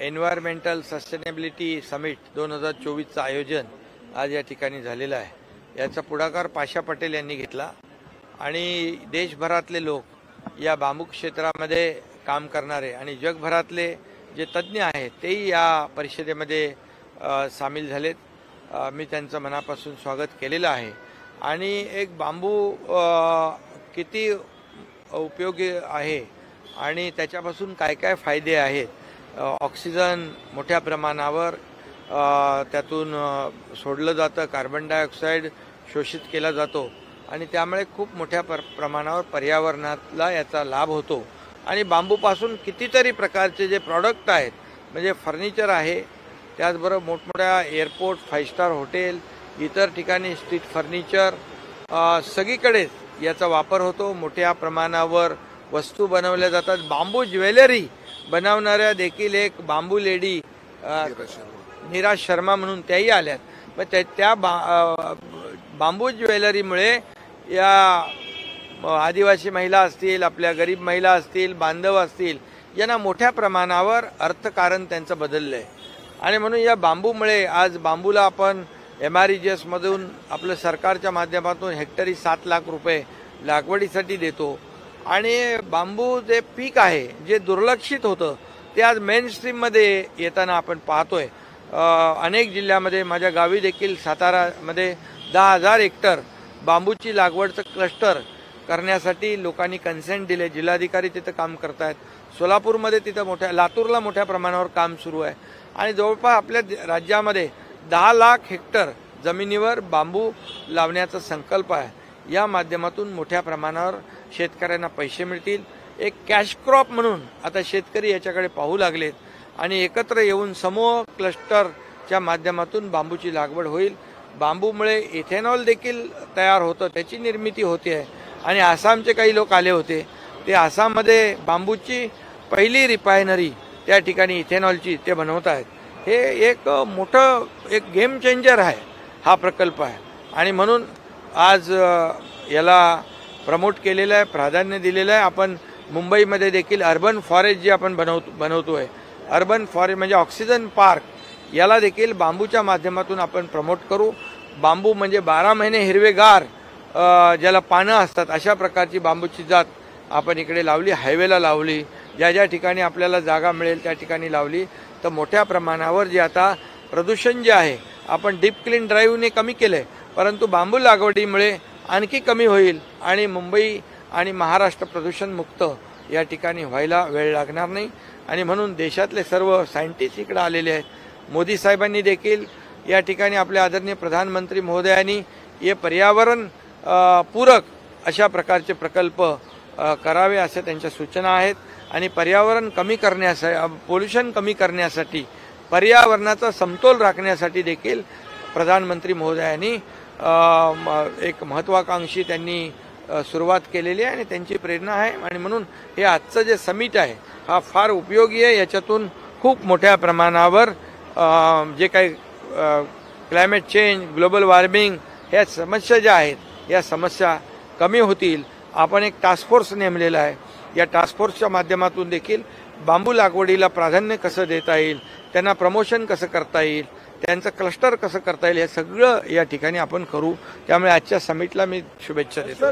एन्व्हायरमेंटल सस्टेनेबिलिटी समिट 2024चं आयोजन आज या ठिकाणी झालेलं आहे. याचा पुढाकार पाशा पटेल यांनी घेतला आणि देशभरातले लोक या बांबू क्षेत्रामध्ये काम करणारे आणि जगभरातले जे तज्ज्ञ आहेत तेही या परिषदेमध्ये सामील झालेत. मी त्यांचं मनापासून स्वागत केलेलं आहे. आणि एक बांबू किती उपयोगी आहे आणि त्याच्यापासून काय काय फायदे आहेत. ऑक्सिजन मोठ्या प्रमाणावर त्यातून सोडलं जातं, कार्बन डायऑक्साईड शोषित केला जातो आणि त्यामुळे खूप मोठ्या प्रमाणावर पर्यावरणाला याचा लाभ होतो. आणि बांबूपासून कितीतरी प्रकारचे जे प्रॉडक्ट आहेत म्हणजे फर्निचर आहे, त्याचबरोबर मोठमोठ्या एअरपोर्ट, 5 स्टार हॉटेल, इतर ठिकाणी स्ट्रीट फर्निचर सगळीकडेच याचा वापर होतो. मोठ्या प्रमाणावर वस्तू बनवल्या जातात. बांबू ज्वेलरी बनवणाऱ्या देखील एक बांबू लेडी नीरा शर्मा म्हणून त्याही आल्यात. मग त्या बांबू ज्वेलरीमुळे या आदिवासी महिला असतील, आपल्या गरीब महिला असतील, बांधव असतील, यांना मोठ्या प्रमाणावर अर्थकारण त्यांचं बदललं आहे. आणि म्हणून या बांबूमुळे आज बांबूला आपण MREGS मधून आपलं सरकारच्या माध्यमातून हेक्टरी 7 लाख रुपये लागवडीसाठी देतो. आणि बांबू जे पीक आहे जे दुर्लक्षित होतं ते आज मेन स्ट्रीममध्ये येताना आपण पाहतोय. अनेक जिल्ह्यामध्ये, माझ्या गावी देखील सातारामध्ये 10,000 हेक्टर बांबूची लागवडचं क्लस्टर करण्यासाठी लोकांनी कन्सेंट दिले. जिल्हाधिकारी तिथं काम करत आहेत. सोलापूरमध्ये तिथं लातूरला मोठ्या प्रमाणावर काम सुरू आहे. आणि जवळपास आपल्या राज्यामध्ये 10 लाख हेक्टर जमिनीवर बांबू लावण्याचा संकल्प आहे. या माध्यमातून मोठ्या प्रमाणावर शेतकऱ्यांना पैसे मिळतील. एक कॅश क्रॉप म्हणून आता शेतकरी याच्याकडे पाहू लागलेत आणि एकत्र येऊन समूह क्लस्टरच्या माध्यमातून बांबूची लागवड होईल. बांबूमुळे इथेनॉल देखील तयार होतं, त्याची निर्मिती होते आहे. आणि आसामचे काही लोक आले होते, ते आसाममध्ये बांबूची पहिली रिफायनरी त्या ठिकाणी इथेनॉलची ते बनवत आहेत. हे एक मोठं एक गेम चेंजर आहे हा प्रकल्प आहे. आणि म्हणून आज याला प्रमोट केलेलं आहे, प्राधान्य दिलेलं आहे. आपण मुंबईमध्ये देखील अर्बन फॉरेस्ट जे आपण बनवतोय, अर्बन फॉरेस्ट म्हणजे ऑक्सिजन पार्क, याला देखील बांबूच्या माध्यमातून आपण प्रमोट करू. बांबू म्हणजे 12 महिने हिरवेगार ज्याला पानं असतात अशा प्रकारची बांबूची जात आपण इकडे लावली, हायवेला लावली, ज्या ज्या ठिकाणी आपल्याला जागा मिळेल त्या ठिकाणी लावली. तर मोठ्या प्रमाणावर जे आता प्रदूषण जे आहे आपण डीप क्लीन ड्राईव्हने कमी केलं आहे, परंतु बांबू लागवडीमुळे आणखी कमी होईल आणि मुंबई आणि महाराष्ट्र प्रदूषण मुक्त या ठिकाणी व्हायला वेळ लागणार नाही. आणि म्हणून देशातले सर्व सायंटिस्ट इकडे आलेले आहेत. मोदी साहेबांनी देखील या ठिकाणी आपल्या आदरणीय प्रधानमंत्री महोदयांनी हे पर्यावरण पूरक अशा प्रकारचे प्रकल्प करावे असे त्यांच्या सूचना आहेत. आणि पर्यावरण कमी करण्यासाठी, पोल्युशन कमी करण्यासाठी, पर्यावरणाचा समतोल राखण्यासाठी देखील प्रधानमंत्री महोदयांनी एक महत्त्वाकांक्षी त्यांनी सुरुवात केलेली आहे आणि त्यांची प्रेरणा आहे. आणि म्हणून हे आजचं जे समिट आहे हा फार उपयोगी आहे. याच्यातून खूप मोठ्या प्रमाणावर जे काही क्लायमेट चेंज, ग्लोबल वॉर्मिंग ह्या समस्या ज्या आहेत या समस्या कमी होतील. आपण एक टास्क फोर्स नेमलेला आहे. या टास्क फोर्सच्या माध्यमातून देखील बांबू लागवडीला प्राधान्य कसं देता येईल, त्यांना प्रमोशन कसं करता येईल, त्यांचं क्लस्टर कसं करता येईल, हे सगळं या ठिकाणी आपण करू. त्यामुळे आजच्या समिटला मी शुभेच्छा देतो.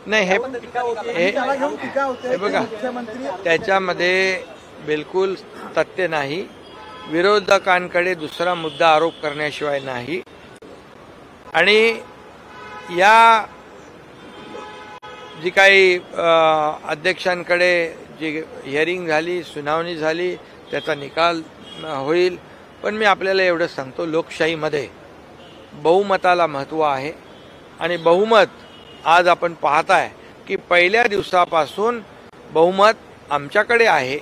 नाही, हे बघा, त्याच्यामध्ये बिलकुल तथ्य नाही. विरोधकांकडे दुसरा मुद्दा आरोप करण्याशिवाय नाही. आणि या जी काही अध्यक्षांकडे जी हिअरिंग झाली, सुनावणी झाली, त्याचा निकाल होईल. पण मी आपल्याला एवढं सांगतो, लोकशाहीमध्ये बहुमताला महत्त्व आहे. आणि बहुमत आज आपण पाहताय की पहिल्या दिवसापासून बहुमत आमच्याकडे आहे.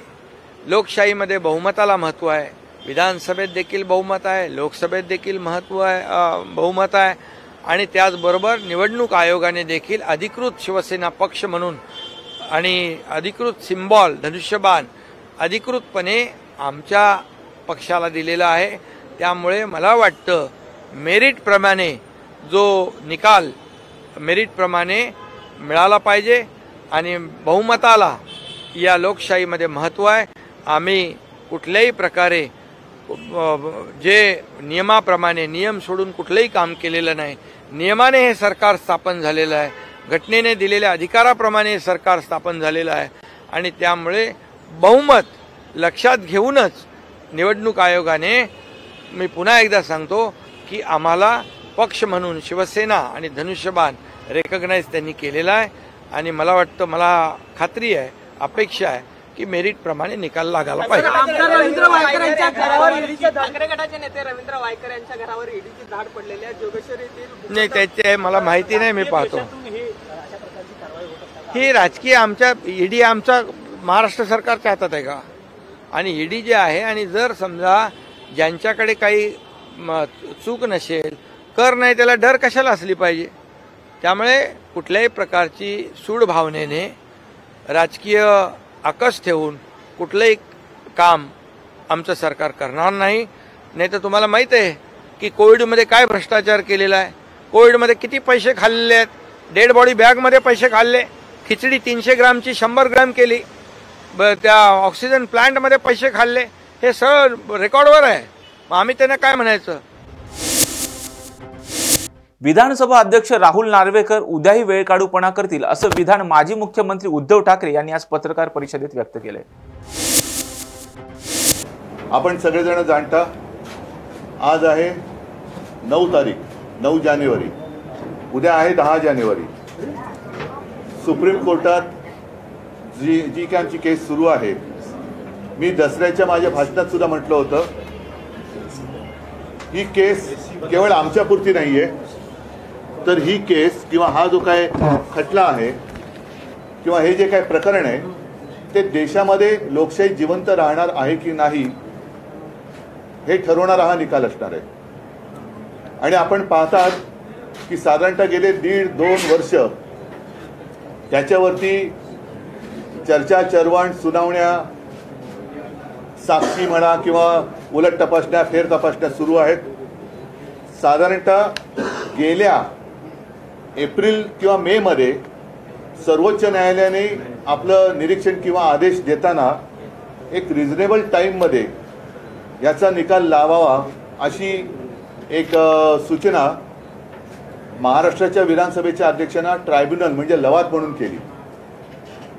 लोकशाहीमध्ये बहुमताला महत्त्व आहे. विधानसभेत देखील बहुमत आहे, लोकसभेत देखील बहुमत आहे. आणि त्याचबरोबर निवडणूक आयोगाने देखील अधिकृत शिवसेना पक्ष म्हणून आणि अधिकृत सिम्बॉल धनुष्यबाण अधिकृतपणे आमच्या पक्षाला दिलेला आहे. त्यामुळे मला वाटतं मेरिटप्रमाणे जो निकाल मेरिटप्रमाणे मिळाला पाहिजे आणि बहुमताला या लोकशाहीमध्ये महत्त्व आहे. आम्ही कुठल्याही प्रकारे जे नियमाप्रमाणे नियम सोडून कुठलंही काम केलेलं नाही. नियमाने हे सरकार स्थापन झालेलं आहे, घटनेने दिलेल्या अधिकाराप्रमाणे हे सरकार स्थापन झालेलं आहे आणि त्यामुळे बहुमत लक्षात घेऊनच निवडणूक आयोगाने, मी पुन्हा एकदा सांगतो की आम्हाला पक्ष म्हणून शिवसेना आणि धनुष्यबाण रेकग्नाइज त्यांनी केलेला आहे आणि मला वाटतं, मला खात्री आहे, अपेक्षा आहे की मेरिटप्रमाणे निकाल लागायला पाहिजे. रवींद्र वायकर यांच्या घरावर ठाकरे गटाचे नेते रवींद्र वायकर यांच्या घरावर ईडीची धाड पडलेली आहे. जोगेश्वरी येथील नाही, त्याचे मला माहिती नाही, मी पाहतो. ही राजकीय आमच्या ईडी आमचा महाराष्ट्र सरकारच्या हातात आहे का? आणि ईडी जे आहे, आणि जर समजा ज्यांच्याकडे काही चूक नसेल, कर नाही, त्याला डर कशाला असली पाहिजे? त्यामुळे कुठल्याही प्रकारची सूड भावनेने राजकीय आकस ठेवून कुठलंही काम आमचं सरकार करणार नाही. नाही तर तुम्हाला माहीत आहे की कोविडमध्ये काय भ्रष्टाचार केलेला आहे, कोविडमध्ये किती पैसे खाल्लेले आहेत. डेड बॉडी बॅगमध्ये पैसे खाल्ले, खिचडी 300 ग्रामची 100 ग्राम केली, त्या ऑक्सिजन प्लांटमध्ये पैसे खाल्ले, हे सगळं रेकॉर्डवर आहे. मग आम्ही त्यांना काय म्हणायचं? विधानसभा अध्यक्ष राहुल नार्वेकर उद्याही वेळ काढूपणा करतील असं विधान माजी मुख्यमंत्री उद्धव ठाकरे यांनी आज पत्रकार परिषदेत व्यक्त केलंय. आपण सगळेजण जाणता, आज आहे 9 तारीख, 9 जानेवारी, उद्या आहे 10 जानेवारी. सुप्रीम कोर्टात जी काय आमची केस सुरू आहे, मी दसऱ्याच्या माझ्या भाषणात सुद्धा म्हटलं होतं, ही केस केवळ आमच्यापुरती नाहीये, तर ही केस किंवा हा जो काय खटला आहे किंवा हे जे काय प्रकरण आहे ते देशामध्ये लोकशाही जिवंत राहणार आहे की नाही हे ठरवणारा हा निकाल असणार आहे. आणि आपण पाहतात की साधारणतः गेले 1.5-2 वर्ष त्याच्यावरती चर्चा, चरवण, सुनावण्या, साक्षी म्हणा किंवा उलट तपासण्या, फेर तपासण्या सुरू आहेत. साधारणतः गेल्या एप्रिल किंवा मे मध्ये सर्वोच्च न्यायालयाने आपलं निरीक्षण किंवा आदेश देताना एक रिझनेबल टाईममध्ये याचा निकाल लावावा अशी एक सूचना महाराष्ट्राच्या विधानसभेच्या अध्यक्षांना ट्रायब्युनल म्हणजे लवाद म्हणून केली.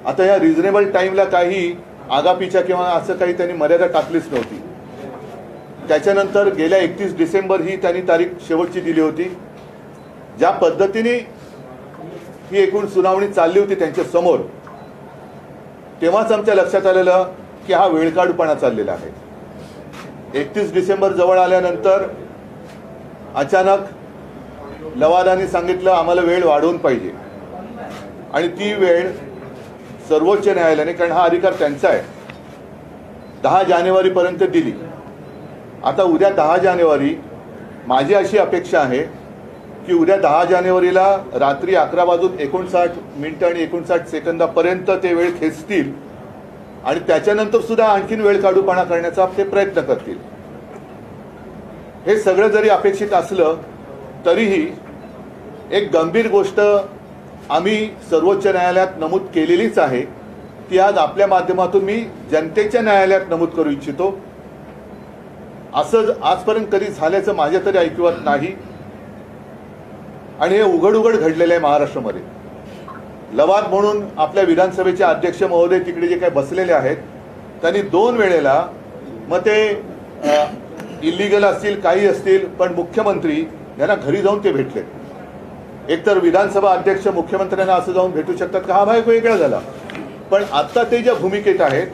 आता या रिझनेबल टाईमला काही आगापीच्या किंवा असं काही त्यांनी मर्यादा टाकलीच नव्हती. त्याच्यानंतर गेल्या 31 डिसेंबर ही त्यांनी तारीख शेवटची दिली होती. ज्या पद्धतीने ही एकूण सुनावणी चालली होती त्यांच्या समोर, तेव्हाच आमच्या लक्षात आलेलं की हा वेळकाढूपणा चाललेला आहे. 31 डिसेंबर जवळ आल्यानंतर अचानक लवादाने सांगितलं आम्हाला वेळ वाढवून पाहिजे आणि ती वेळ सर्वोच्च न्यायालयाने, कारण हा अधिकार त्यांचा आहे, 10 जानेवारीपर्यंत दिली. आता उद्या 10 जानेवारी, माझी अशी अपेक्षा आहे की उद्या 10 जानेवारीला रात्री 11:59 आणि 59 सेकंदापर्यंत ते वेळ खेचतील आणि त्याच्यानंतर सुद्धा आणखीन वेळ काढूपणा करण्याचा ते प्रयत्न करतील. हे सगळं जरी अपेक्षित असलं तरीही एक गंभीर गोष्ट आम्ही सर्वोच्च न्यायालयात नमूद केलेलीच आहे, ती आज आपल्या माध्यमातून मी जनतेच्या न्यायालयात नमूद करू इच्छितो. असं आजपर्यंत कधी झाल्याचं माझ्या तरी ऐकिवात नाही आणि हे उघड उघड घडलेलं आहे महाराष्ट्रामध्ये. लवाद म्हणून आपल्या विधानसभेचे अध्यक्ष महोदय तिकडे जे काही बसलेले आहेत त्यांनी 2 वेळेला, मग ते इलिगल असतील काही असतील, पण मुख्यमंत्री यांना घरी जाऊन ते भेटले. एकतर विधानसभा अध्यक्ष मुख्यमंत्र्यांना असं जाऊन भेटू शकतात का, हा भाग वेगळा झाला. पण आता ते ज्या भूमिकेत आहेत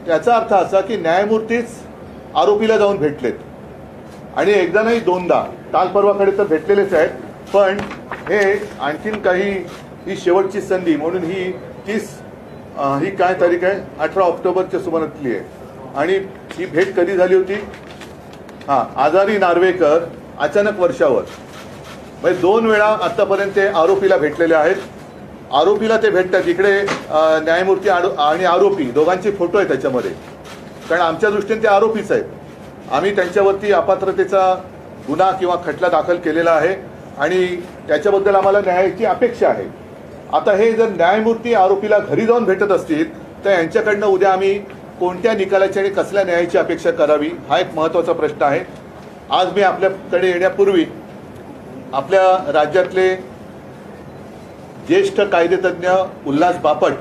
त्याचा अर्थ असा की न्यायमूर्तीच आरोपीला जाऊन भेटलेत आणि एकदा नाही 2दा, काल परवाकडे तर भेटलेलेच आहेत. पण हे आणखीन काही, ही शेवटची संधी म्हणून ही 30 ही काय तारीख आहे, 18 ऑक्टोबरच्या सुमारातली आहे. आणि ही भेट कधी झाली होती? आजारी नार्वेकर अचानक वर्षावर, म्हणजे 2 वेळा आतापर्यंत ते आरोपीला भेटलेले आहेत. आरोपीला ते भेटतात, इकडे न्यायमूर्ती आणि आरोपी दोघांचे फोटो आहेत त्याच्यामध्ये, कारण आमच्या दृष्टीने ते आरोपीच आहेत. आम्ही त्यांच्यावरती अपात्रतेचा गुन्हा किंवा खटला दाखल केलेला आहे आणि त्याच्याबद्दल आम्हाला न्यायाची अपेक्षा आहे. आता हे जर न्यायमूर्ती आरोपीला घरी जाऊन भेटत असतील तर यांच्याकडनं उद्या आम्ही कोणत्या निकालाची आणि कसल्या न्यायाची अपेक्षा करावी हा एक महत्त्वाचा प्रश्न आहे. आज मी आपल्याकडे येण्यापूर्वी आपल्या राज्यातले ज्येष्ठ कायदेतज्ञ उल्हास बापट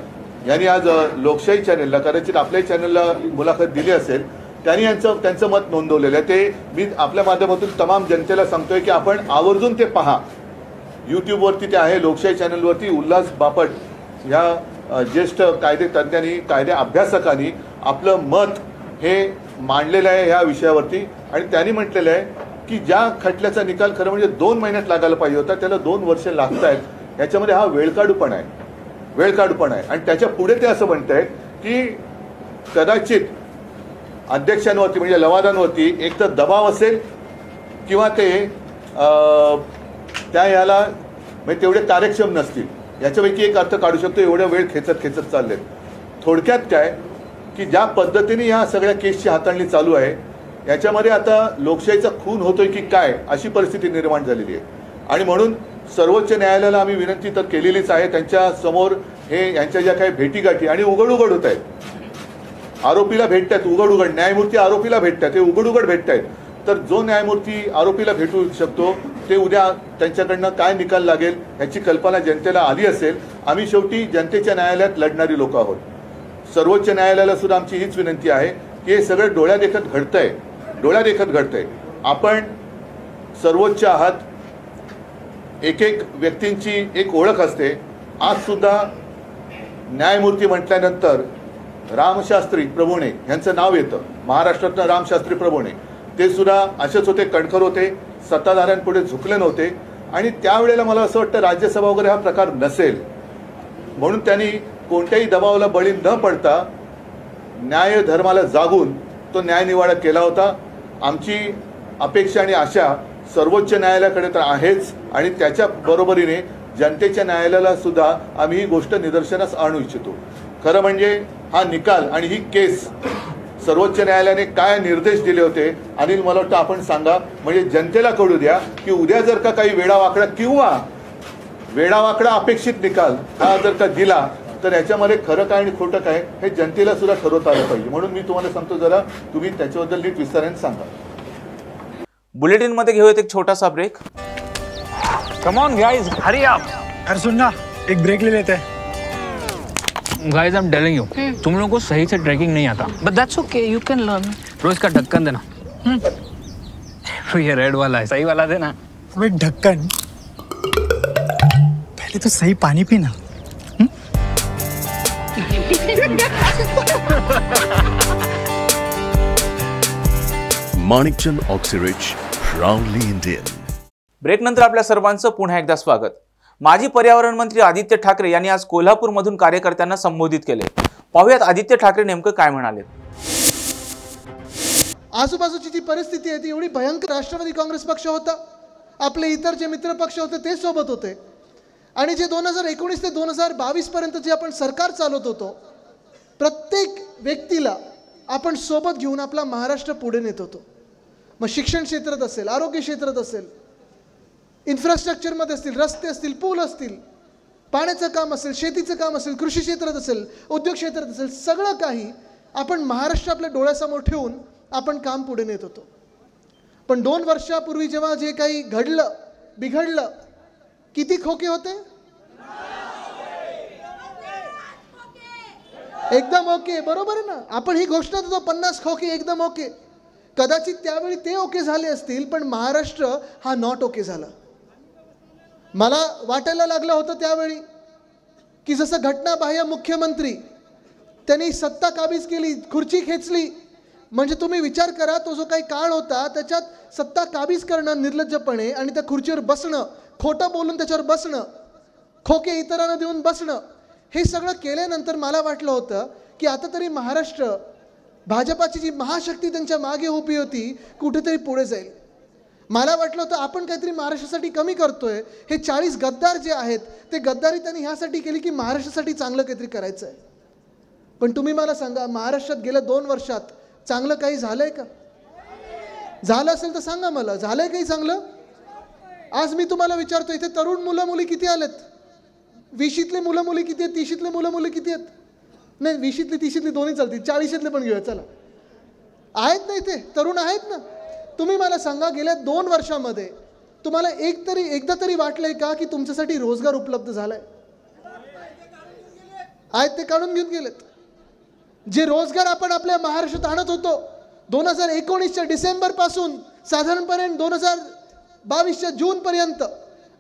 यांनी आज लोकशाही चॅनलला, कदाचित आपल्याही चॅनलला मुलाखत दिली असेल, त्यांनी त्यांचं मत नोंदवलेलं आहे. ते मी आपल्या माध्यमातून तमाम जनतेला सांगतोय की आपण आवर्जून ते पहा. यूट्यूबवरती ते आहे, लोकशाही चॅनलवरती उल्हास बापट ह्या ज्येष्ठ कायदेतज्ञांनी, कायदे अभ्यासकांनी आपलं मत हे मांडलेलं आहे ह्या विषयावरती. आणि त्यांनी म्हटलेलं आहे की ज्या खटल्याचा निकाल खरं म्हणजे 2 महिन्यात लागायला पाहिजे होता त्याला 2 वर्ष लागत आहेत. याच्यामध्ये हा वेळकाढूपणा आहे. आणि त्याच्या पुढे ते असं म्हणत आहेत की कदाचित अध्यक्षांवरती म्हणजे लवादांवरती एक तर दबाव असेल किंवा ते त्या याला म्हणजे तेवढे कार्यक्षम नसतील. याच्यापैकी एक अर्थ काढू शकतो. एवढा वेळ खेचत चाललेत. थोडक्यात काय की ज्या पद्धतीने या सगळ्या केसची हाताळणी चालू आहे याच्यामध्ये आता लोकशाहीचा खून होतोय की काय अशी परिस्थिती निर्माण झालेली आहे. आणि म्हणून सर्वोच्च न्यायालयाला आम्ही विनंती तर केलेलीच आहे. त्यांच्या समोर हे यांच्या ज्या काही भेटीगाठी आणि उघड होत आहेत, आरोपीला भेटतात उघड, न्यायमूर्ती आरोपीला भेटतात, ते उघड भेटत आहेत. तर जो न्यायमूर्ती आरोपीला भेटू शकतो ते उद्या त्यांच्याकडनं काय निकाल लागेल याची कल्पना जनतेला आली असेल. आम्ही शेवटी जनतेच्या न्यायालयात लढणारी लोक आहोत. सर्वोच्च न्यायालयाला सुद्धा आमची हीच विनंती आहे की हे सगळं डोळ्यादेखत घडतंय. आपण सर्वोच्च आहात. एक व्यक्तींची एक ओळख असते. आज सुद्धा न्यायमूर्ती म्हटल्यानंतर रामशास्त्री प्रभुणे यांचं नाव येतं. महाराष्ट्रातनं रामशास्त्री प्रभुणे ते सुद्धा असेच होते, कणखर होते, सत्ताधाऱ्यांपुढे झुकले नव्हते. आणि त्यावेळेला मला असं वाटतं राज्यसभा वगैरे हा प्रकार नसेल म्हणून त्यांनी कोणत्याही दबावाला बळी न पडता न्याय धर्माला जागून तो न्यायनिवाडा केला होता. आमची अपेक्षा आणि आशा सर्वोच्च न्यायालयाकडे तर आहेच आणि त्याच्या बरोबरीने जनतेच्या न्यायालयाला सुद्धा आम्ही ही गोष्ट निदर्शनास आणू इच्छितो. खरं म्हणजे हा निकाल आणि ही केस सर्वोच्च न्यायालयाने काय निर्देश दिले होते अनिल, मला वाटतं आपण सांगा. म्हणजे जनतेला कळू द्या की उद्या जर का काही वेडावाकडा अपेक्षित निकाल हा जर का दिला तर याच्यामध्ये खरं काय आणि खोटं काय हे जनतेला सुद्धा ठरवता आलं पाहिजे. म्हणून मी तुम्हाला सांगतो, जरा तुम्ही त्याच्याबद्दल नीट विस्ताराने सांगा. बुलेटिनमध्ये घेऊयात एक छोटासा break. Come on guys, hurry up. अरे सुन ना, एक ब्रेक ले लेते हैं. Guys, I am telling you, तुम लोगों को सही से ट्रैकिंग नहीं आता, but that's okay, you can learn. रोज का ढक्कन देना. ये रेड वाला है, सही वाला देना. अबे ढक्कन, पहले तो सही पानी पीना. Manikchand Oxyrich, proudly Indian. Break नंतर आपल्या सर्वांचं पुन्हा एकदा स्वागत. माजी पर्यावरण मंत्री आदित्य ठाकरे यांनी आज कोल्हापूरमधून कार्यकर्त्यांना संबोधित केले. पाहूयात आदित्य ठाकरे नेमकं काय म्हणाले. आजूबाजूची जी परिस्थिती आहे ती एवढी भयंकर. राष्ट्रवादी काँग्रेस पक्ष होता, आपले इतर जे मित्र पक्ष होते ते सोबत होते. आणि जे 2019 ते 2022 पर्यंत जे आपण सरकार चालवत होतो, प्रत्येक व्यक्तीला आपण सोबत घेऊन आपला महाराष्ट्र पुढे नेत होतो. मग शिक्षण क्षेत्रात असेल, आरोग्य क्षेत्रात असेल, इन्फ्रास्ट्रक्चरमध्ये असतील, रस्ते असतील, पूल असतील, पाण्याचं काम असेल, शेतीचं काम असेल, कृषी क्षेत्रात असेल, उद्योग क्षेत्रात असेल, सगळं काही आपण महाराष्ट्र आपल्या डोळ्यासमोर ठेवून आपण काम पुढे नेत होतो. पण 2 वर्षापूर्वी जेव्हा जे काही घडलं, बिघडलं, किती खोके होते? एकदम ओके, बरोबर आहे ना. आपण ही घोषणा देतो 50 खोके एकदम ओके. कदाचित त्यावेळी ते ओके झाले असतील, पण महाराष्ट्र हा नॉट ओके झाला. मला वाटायला लागलं होतं त्यावेळी की जसं घटनाबाह्य मुख्यमंत्री त्यांनी सत्ता काबीज केली, खुर्ची खेचली. म्हणजे तुम्ही विचार करा, तो जो काही काळ होता त्याच्यात सत्ता काबीज करणं निर्लज्जपणे आणि त्या खुर्चीवर बसणं, खोटं बोलून त्याच्यावर बसणं, खोके इतरांना देऊन बसणं, हे सगळं केल्यानंतर मला वाटलं होतं की आता तरी महाराष्ट्र, भाजपाची जी महाशक्ती त्यांच्या मागे उभी होती, कुठेतरी पुढे जाईल. मला वाटलं होतं आपण काहीतरी महाराष्ट्रासाठी कमी करतोय. हे 40 गद्दार जे आहेत ते गद्दारी त्यांनी ह्यासाठी केली की महाराष्ट्रासाठी चांगलं काहीतरी करायचं आहे. पण तुम्ही मला सांगा, महाराष्ट्रात गेल्या 2 वर्षात चांगलं काही झालंय का? झालं असेल तर सांगा मला, झालंय काही चांगलं? आज मी तुम्हाला विचारतो, इथे तरुण मुलं मुली किती आलेत? 20शीतले मुलं मुली किती आहेत? 30शीतले मुलं मुली किती आहेत? नाही, 20शीतली 30शीतली दोन्ही चालतील, 40शीतले पण घेऊया, चला. आहेत ना इथे तरुण, आहेत ना? तुम्ही मला सांगा, गेल्या 2 वर्षामध्ये तुम्हाला एकदा तरी वाटलंय का की तुमच्यासाठी रोजगार उपलब्ध झालाय? आहेत ते काढून घेऊन गेलेत. जे रोजगार आपण आपल्या महाराष्ट्रात आणत होतो 2019च्या डिसेंबर पासून साधारणपणे 2022च्या जून पर्यंत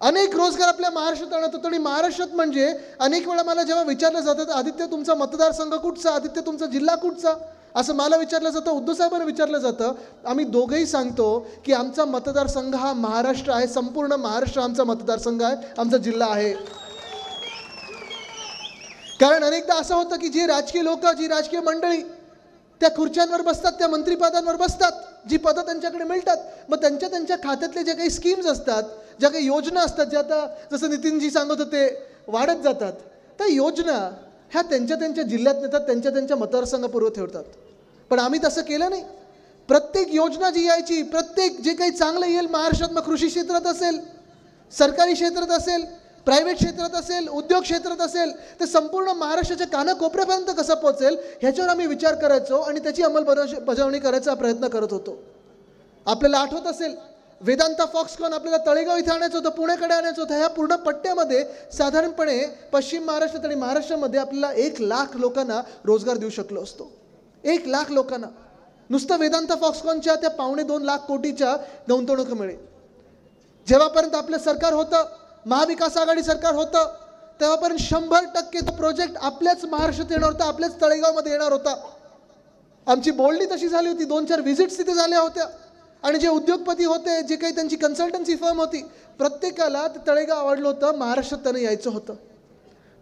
अनेक रोजगार आपल्या महाराष्ट्रात आणत होतो. आणि महाराष्ट्रात म्हणजे अनेक वेळा मला जेव्हा विचारलं जातं, आदित्य तुमचा मतदारसंघ कुठचा, आदित्य तुमचा जिल्हा कुठचा, असं मला विचारलं जातं, उद्धव साहेबांना विचारलं जातं. आम्ही दोघंही सांगतो की आमचा मतदारसंघ हा महाराष्ट्र आहे, संपूर्ण महाराष्ट्र आमचा मतदारसंघ आहे, आमचा जिल्हा आहे. कारण अनेकदा असं होतं की जी राजकीय लोक, जी राजकीय मंडळी त्या खुर्च्यांवर बसतात, त्या मंत्रिपदांवर बसतात, जी पदं त्यांच्याकडे मिळतात, मग त्यांच्या खात्यातले जे काही स्कीम्स असतात, ज्या काही योजना असतात, ज्या आता जसं नितीनजी सांगत होते वाढत जातात, त्या योजना ह्या त्यांच्या जिल्ह्यात नेतात, त्यांच्या मतदारसंघापूर्व ठेवतात. पण आम्ही तसं केलं नाही. प्रत्येक योजना जी यायची, प्रत्येक जे काही चांगलं येईल महाराष्ट्रात, मग कृषी क्षेत्रात असेल, सरकारी क्षेत्रात असेल, प्रायव्हेट क्षेत्रात असेल, उद्योग क्षेत्रात असेल, ते संपूर्ण महाराष्ट्राच्या कानाकोपऱ्यापर्यंत कसं पोहोचेल ह्याच्यावर आम्ही विचार करायचो आणि त्याची अंमलबजावणी करायचा प्रयत्न करत होतो. आपल्याला आठवत असेल, वेदांता फॉक्सकॉन आपल्याला तळेगाव इथे आणायचं होतं, पुण्याकडे आणायचं होतं. ह्या पूर्ण पट्ट्यामध्ये साधारणपणे पश्चिम महाराष्ट्रात आणि महाराष्ट्रामध्ये आपल्याला 1 लाख लोकांना रोजगार देऊ शकलो असतो. 1 लाख लोकांना नुसतं वेदांता फॉक्सकॉनच्या त्या 2.25 लाख कोटीच्या गुंतवणुकीमुळे. जेव्हापर्यंत आपलं सरकार होतं, महाविकास आघाडी सरकार होतं, तेव्हापर्यंत 100% तो प्रोजेक्ट आपल्याच महाराष्ट्रात येणार होता, आपल्याच तळेगावमध्ये येणार होता. आमची बोलणी तशी झाली होती. 2-4 व्हिजिट्स तिथे झाल्या होत्या. आणि जे उद्योगपती होते, जे काही त्यांची कन्सल्टन्सी फर्म होती, प्रत्येकाला ते तळेगाव आवडलं होतं, महाराष्ट्रात त्यांना यायचं होतं.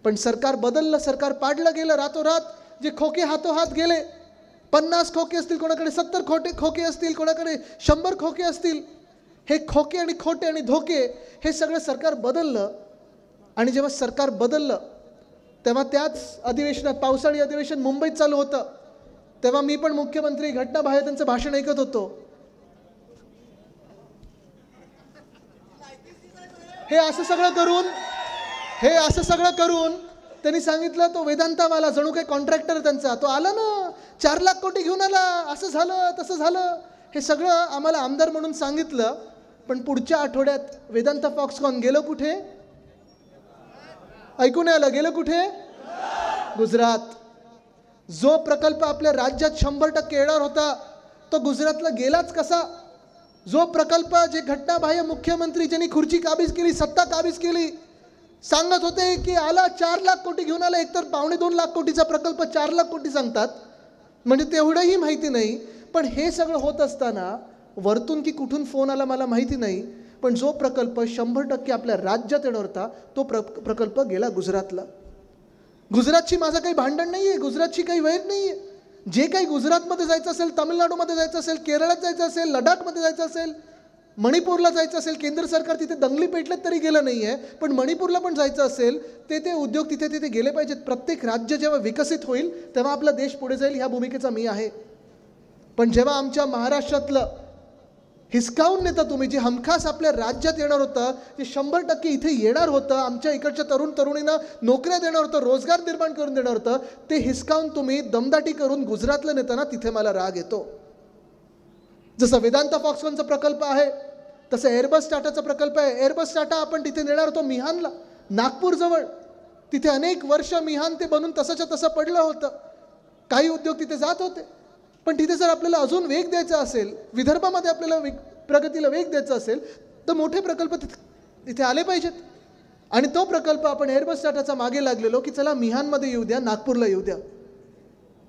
पण सरकार बदललं, सरकार पाडलं गेलं रातोरात. जे खोके हातोहात गेले, 50 खोके असतील कोणाकडे, 70 खोके असतील कोणाकडे, 100 खोके असतील. हे खोके आणि खोटे आणि धोके हे सगळं सरकार बदललं. आणि जेव्हा सरकार बदललं तेव्हा त्याच अधिवेशनात, पावसाळी अधिवेशन मुंबईत चालू होतं, तेव्हा मी पण मुख्यमंत्री घटनाबाह्य त्यांचं भाषण ऐकत होतो. हे असं सगळं करून त्यांनी सांगितलं, तो वेदांतावाला जणू काही कॉन्ट्रॅक्टर त्यांचा, तो आला ना 4 लाख कोटी घेऊन आला, असं झालं तसं झालं. हे सगळं आम्हाला आमदार म्हणून सांगितलं. पण पुढच्या आठवड्यात वेदांता फॉक्सकॉन गेलो कुठे? ऐकून आलं, गेलो कुठे? गुजरात. जो प्रकल्प आपल्या राज्यात 100% येणार होता तो गुजरातला गेलाच कसा? जो प्रकल्प, जे घटनाबाह्य मुख्यमंत्री ज्यांनी खुर्ची काबीज केली, सत्ता काबीज केली, सांगत होते की आला 4 लाख कोटी घेऊन आला. एकतर 2.25 लाख कोटीचा प्रकल्प 4 लाख कोटी सांगतात, म्हणजे तेवढंही माहिती नाही. पण हे सगळं होत असताना वरतून की कुठून फोन आला मला माहिती नाही, पण जो प्रकल्प 100% आपल्या राज्यात येणार होता तो प्रकल्प गेला गुजरातला. गुजरातची माझं काही भांडण नाही आहे, गुजरातची काही वैर नाही आहे. जे काही गुजरातमध्ये जायचं असेल, तामिळनाडूमध्ये जायचं असेल, केरळात जायचं असेल, लडाखमध्ये जायचं असेल, मणिपूरला जायचं असेल, केंद्र सरकार तिथे दंगली पेटल्यात तरी गेलं नाही आहे, पण मणिपूरला पण जायचं असेल, ते उद्योग तिथे गेले पाहिजेत. प्रत्येक राज्य जेव्हा विकसित होईल तेव्हा आपला देश पुढे जाईल, ह्या भूमिकेचा मी आहे. पण जेव्हा आमच्या महाराष्ट्रातलं हिसकावून नेता तुम्ही, जे हमखास आपल्या राज्यात येणार होतं, जे 100% इथे येणार होतं, आमच्या इकडच्या तरुणींना नोकऱ्या देणार होतं, रोजगार निर्माण करून देणार होतं, ते हिसकावून तुम्ही दमदाटी करून गुजरातला नेताना तिथे मला राग येतो. जसं वेदांता फॉक्सकॉनचा प्रकल्प आहे, तसं एअरबस टाटाचा प्रकल्प आहे. एअरबस टाटा आपण तिथे नेणार होतो मिहानला, नागपूरजवळ. तिथे अनेक वर्ष मिहान ते बनून तसंच्या तसं पडलं होतं. काही उद्योग तिथे जात होते. पण तिथे जर आपल्याला अजून वेग द्यायचा असेल, विदर्भामध्ये आपल्याला प्रगतीला वेग द्यायचा असेल, तर मोठे प्रकल्प तिथे आले पाहिजेत. आणि तो प्रकल्प आपण एअरबस टाटाचा मागे लागलेलो की चला मिहानमध्ये येऊ द्या, नागपूरला येऊ द्या.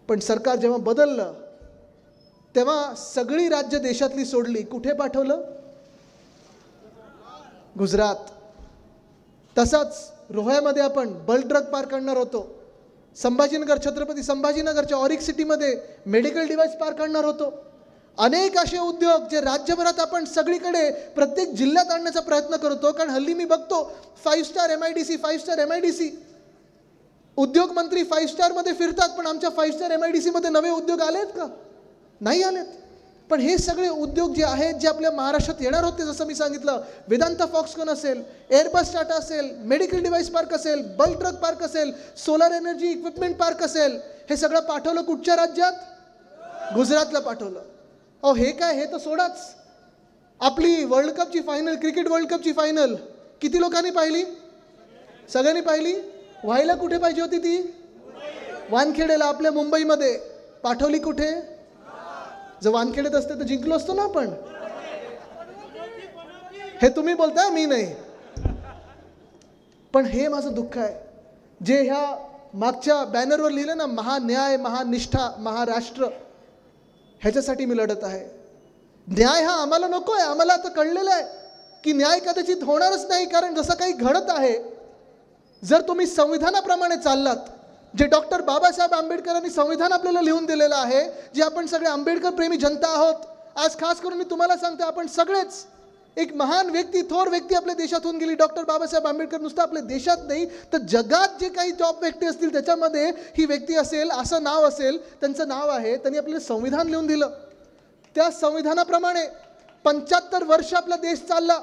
पण सरकार जेव्हा बदललं तेव्हा सगळी राज्य देशातली सोडली, कुठे पाठवलं? गुजरात. तसाच रोह्यामध्ये आपण बल्क ड्रग पार्क काढणार होतो. संभाजीनगर, छत्रपती संभाजीनगरच्या ऑरिक सिटीमध्ये मेडिकल डिव्हाइस पार्क आणणार होतो. अनेक असे उद्योग जे राज्यभरात आपण सगळीकडे प्रत्येक जिल्ह्यात आणण्याचा प्रयत्न करतो. कारण हल्ली मी बघतो 5 स्टार MIDC उद्योग मंत्री 5 स्टारमध्ये फिरतात, पण आमच्या 5 स्टार MIDC मध्ये नवे उद्योग आलेत का? नाही आलेत. पण हे सगळे उद्योग जे आहेत जे आपल्या महाराष्ट्रात येणार होते, जसं मी सांगितलं, वेदांता फॉक्सकॉन असेल, एअरबस टाटा असेल, मेडिकल डिव्हाइस पार्क असेल, बल्क ट्रक पार्क असेल, सोलर एनर्जी इक्विपमेंट पार्क असेल, हे सगळं पाठवलं कुठच्या राज्यात? गुजरातला पाठवलं. अहो हे काय, हे तर सोडाच. आपली वर्ल्ड कपची फायनल, क्रिकेट वर्ल्ड कपची फायनल किती लोकांनी पाहिली? सगळ्यांनी पाहिली. व्हायला कुठे पाहिजे होती ती? वानखेडेला, आपल्या मुंबईमध्ये. पाठवली कुठे? जर वानखेडेत असते तर जिंकलो असतो ना आपण. हे तुम्ही बोलताय, मी नाही. पण हे माझं दुःख आहे, जे ह्या मागच्या बॅनरवर लिहिलं ना, महान्याय, महानिष्ठा, महाराष्ट्र, ह्याच्यासाठी मी लढत आहे. न्याय हा आम्हाला नको आहे. आम्हाला आता कळलेलं आहे की न्याय कदाचित होणारच नाही, कारण जसं काही घडत आहे, जर तुम्ही संविधानाप्रमाणे चाललात, जे डॉक्टर बाबासाहेब आंबेडकरांनी संविधान आपल्याला लिहून दिलेलं आहे, जे आपण सगळे आंबेडकर प्रेमी जनता आहोत. आज खास करून मी तुम्हाला सांगतो, आपण सगळेच, एक महान व्यक्ती, थोर व्यक्ती आपल्या देशातून गेली, डॉक्टर बाबासाहेब आंबेडकर. नुसतं आपल्या देशात नाही तर जगात जे काही टॉप व्यक्ती असतील त्याच्यामध्ये ही व्यक्ती असेल, असं नाव असेल, त्यांचं नाव आहे. त्यांनी आपल्याला संविधान लिहून दिलं. त्या संविधानाप्रमाणे 75 वर्ष आपला देश चालला.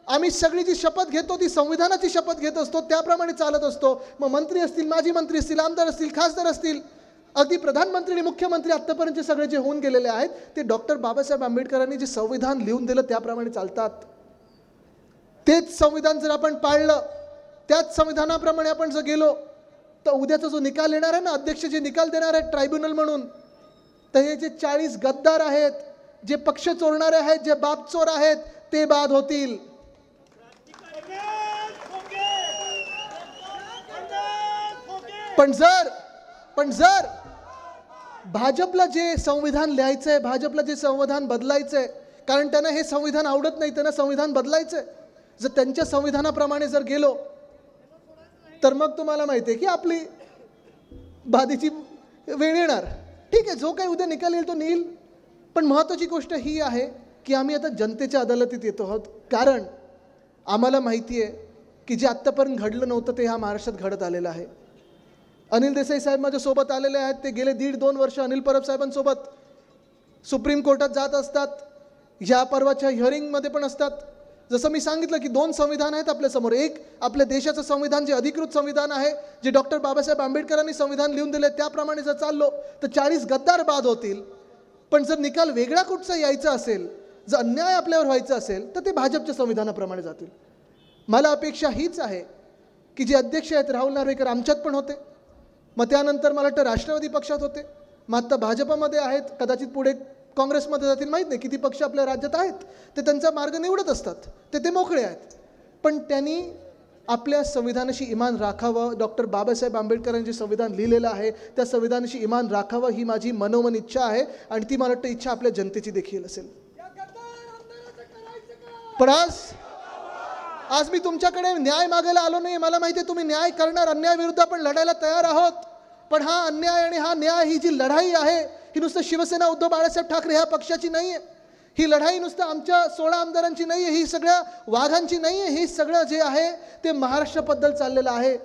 आम्ही सगळी जी शपथ घेतो ती संविधानाची शपथ घेत असतो, त्याप्रमाणे चालत असतो. मग मंत्री असतील, माजी मंत्री असतील, आमदार असतील, खासदार असतील, अगदी प्रधानमंत्री आणि मुख्यमंत्री आत्तापर्यंत सगळे जे होऊन गेलेले आहेत, ते डॉक्टर बाबासाहेब आंबेडकरांनी जे संविधान लिहून दिलं त्याप्रमाणे चालतात. तेच संविधान जर आपण पाळलं, त्याच संविधानाप्रमाणे आपण जर गेलो, तर उद्याचा जो निकाल येणार आहे ना, अध्यक्ष जे निकाल देणार आहेत ट्रायब्युनल म्हणून, तर हे जे 40 गद्दार आहेत, जे पक्ष चोरणारे आहेत, जे बाप चोर आहेत, ते बाद होतील. पण जर भाजपला जे संविधान लिहायचंय, भाजपला जे संविधान बदलायचंय, कारण त्यांना हे संविधान आवडत नाही, त्यांना संविधान बदलायचंय, जर त्यांच्या संविधानाप्रमाणे जर गेलो, तर मग तुम्हाला माहिती आहे की आपली बाधीची वेळ येणार. ठीक आहे, जो काही उद्या निकाल येईल तो येईल. पण महत्त्वाची गोष्ट ही आहे की आम्ही आता जनतेच्या अदालतीत येतो आहोत, कारण आम्हाला माहिती आहे की जे आत्तापर्यंत घडलं नव्हतं ते ह्या महाराष्ट्रात घडत आलेलं आहे. अनिल देसाई साहेब माझ्यासोबत आलेले आहेत. ते गेले 1.5-2 वर्ष अनिल परब साहेबांसोबत सुप्रीम कोर्टात जात असतात, ह्या परवाच्या हिअरिंगमध्ये पण असतात. जसं मी सांगितलं की 2 संविधान आहेत आपल्यासमोर. एक आपल्या देशाचं संविधान जे अधिकृत संविधान आहे, जे डॉक्टर बाबासाहेब आंबेडकरांनी संविधान लिहून दिले, त्याप्रमाणे जर चाललो तर 40 गद्दार बाद होतील. पण जर निकाल वेगळा कुठचा यायचा असेल, जर अन्याय आपल्यावर व्हायचा असेल, तर ते भाजपच्या संविधानाप्रमाणे जातील. मला अपेक्षा हीच आहे की जे अध्यक्ष आहेत राहुल नार्वेकर आमच्यात पण होते, मग त्यानंतर मला वाटतं राष्ट्रवादी पक्षात होते, मग आत्ता भाजपमध्ये आहेत, कदाचित पुढे काँग्रेसमध्ये जातील, माहीत नाही किती पक्ष आपल्या राज्यात आहेत. ते त्यांचा मार्ग निवडत असतात, ते मोकळे आहेत. पण त्यांनी आपल्या संविधानाशी इमान राखावं. डॉक्टर बाबासाहेब आंबेडकरांनी जे संविधान लिहिलेलं आहे त्या संविधानाशी इमान राखावं, ही माझी मनोमन इच्छा आहे. आणि ती मला वाटतं इच्छा आपल्या जनतेची देखील असेल. पण आज मी तुमच्याकडे न्याय मागायला आलो नाही. मला माहिती आहे तुम्ही न्याय करणार, अन्यायाविरुद्ध आपण लढायला तयार आहोत. पण हा अन्याय आणि हा न्याय, ही जी लढाई आहे, ही नुसतं शिवसेना उद्धव बाळासाहेब ठाकरे ह्या पक्षाची नाही आहे. ही लढाई नुसतं आमच्या 16 आमदारांची नाही आहे, ही सगळ्या वाघांची नाही आहे. ही सगळं जे आहे ते महाराष्ट्राबद्दल चाललेलं आहे.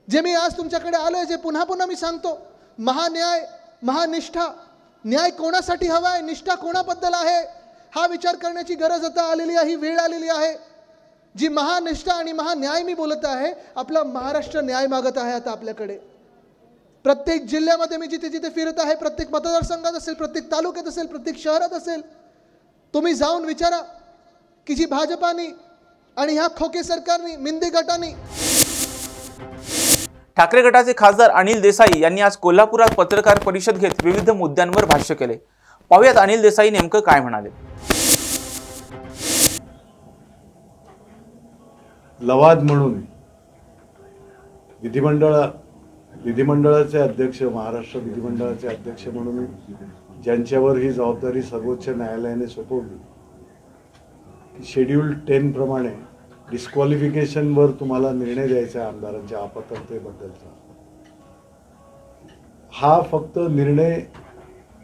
जे मी आज तुमच्याकडे आलो आहे, जे पुन्हा पुन्हा मी सांगतो, महान्याय, महानिष्ठा. न्याय कोणासाठी हवा आहे, निष्ठा कोणाबद्दल आहे, हा विचार करण्याची गरज आता आलेली आहे, ही वेळ आलेली आहे. जी महानिष्ठा आणि महान्याय मी बोलत आहे, आपला महाराष्ट्र न्याय मागत आहे आता आपल्याकडे. प्रत्येक जिल्ह्यामध्ये मी जिथे जिथे फिरत आहे, प्रत्येक मतदारसंघात असेल, प्रत्येक तालुक्यात असेल, प्रत्येक शहरात असेल, तुम्ही जाऊन विचारा की जी भाजपानी आणि ह्या खोके सरकारनी, मिंदे गटानी. ठाकरे गटाचे खासदार अनिल देसाई यांनी आज कोल्हापुरात पत्रकार परिषद घेत विविध मुद्द्यांवर भाष्य केले. पाहूयात अनिल देसाई नेमकं काय म्हणाले. लवाद म्हणून विधिमंडळाचे अध्यक्ष, महाराष्ट्र विधिमंडळाचे अध्यक्ष म्हणून ज्यांच्यावर ही जबाबदारी सर्वोच्च न्यायालयाने सोपवली की शेड्यूल 10 प्रमाणे डिस्क्वालिफिकेशनवर तुम्हाला निर्णय द्यायचा आहे आमदारांच्या अपात्रतेबद्दलचा. हा फक्त निर्णय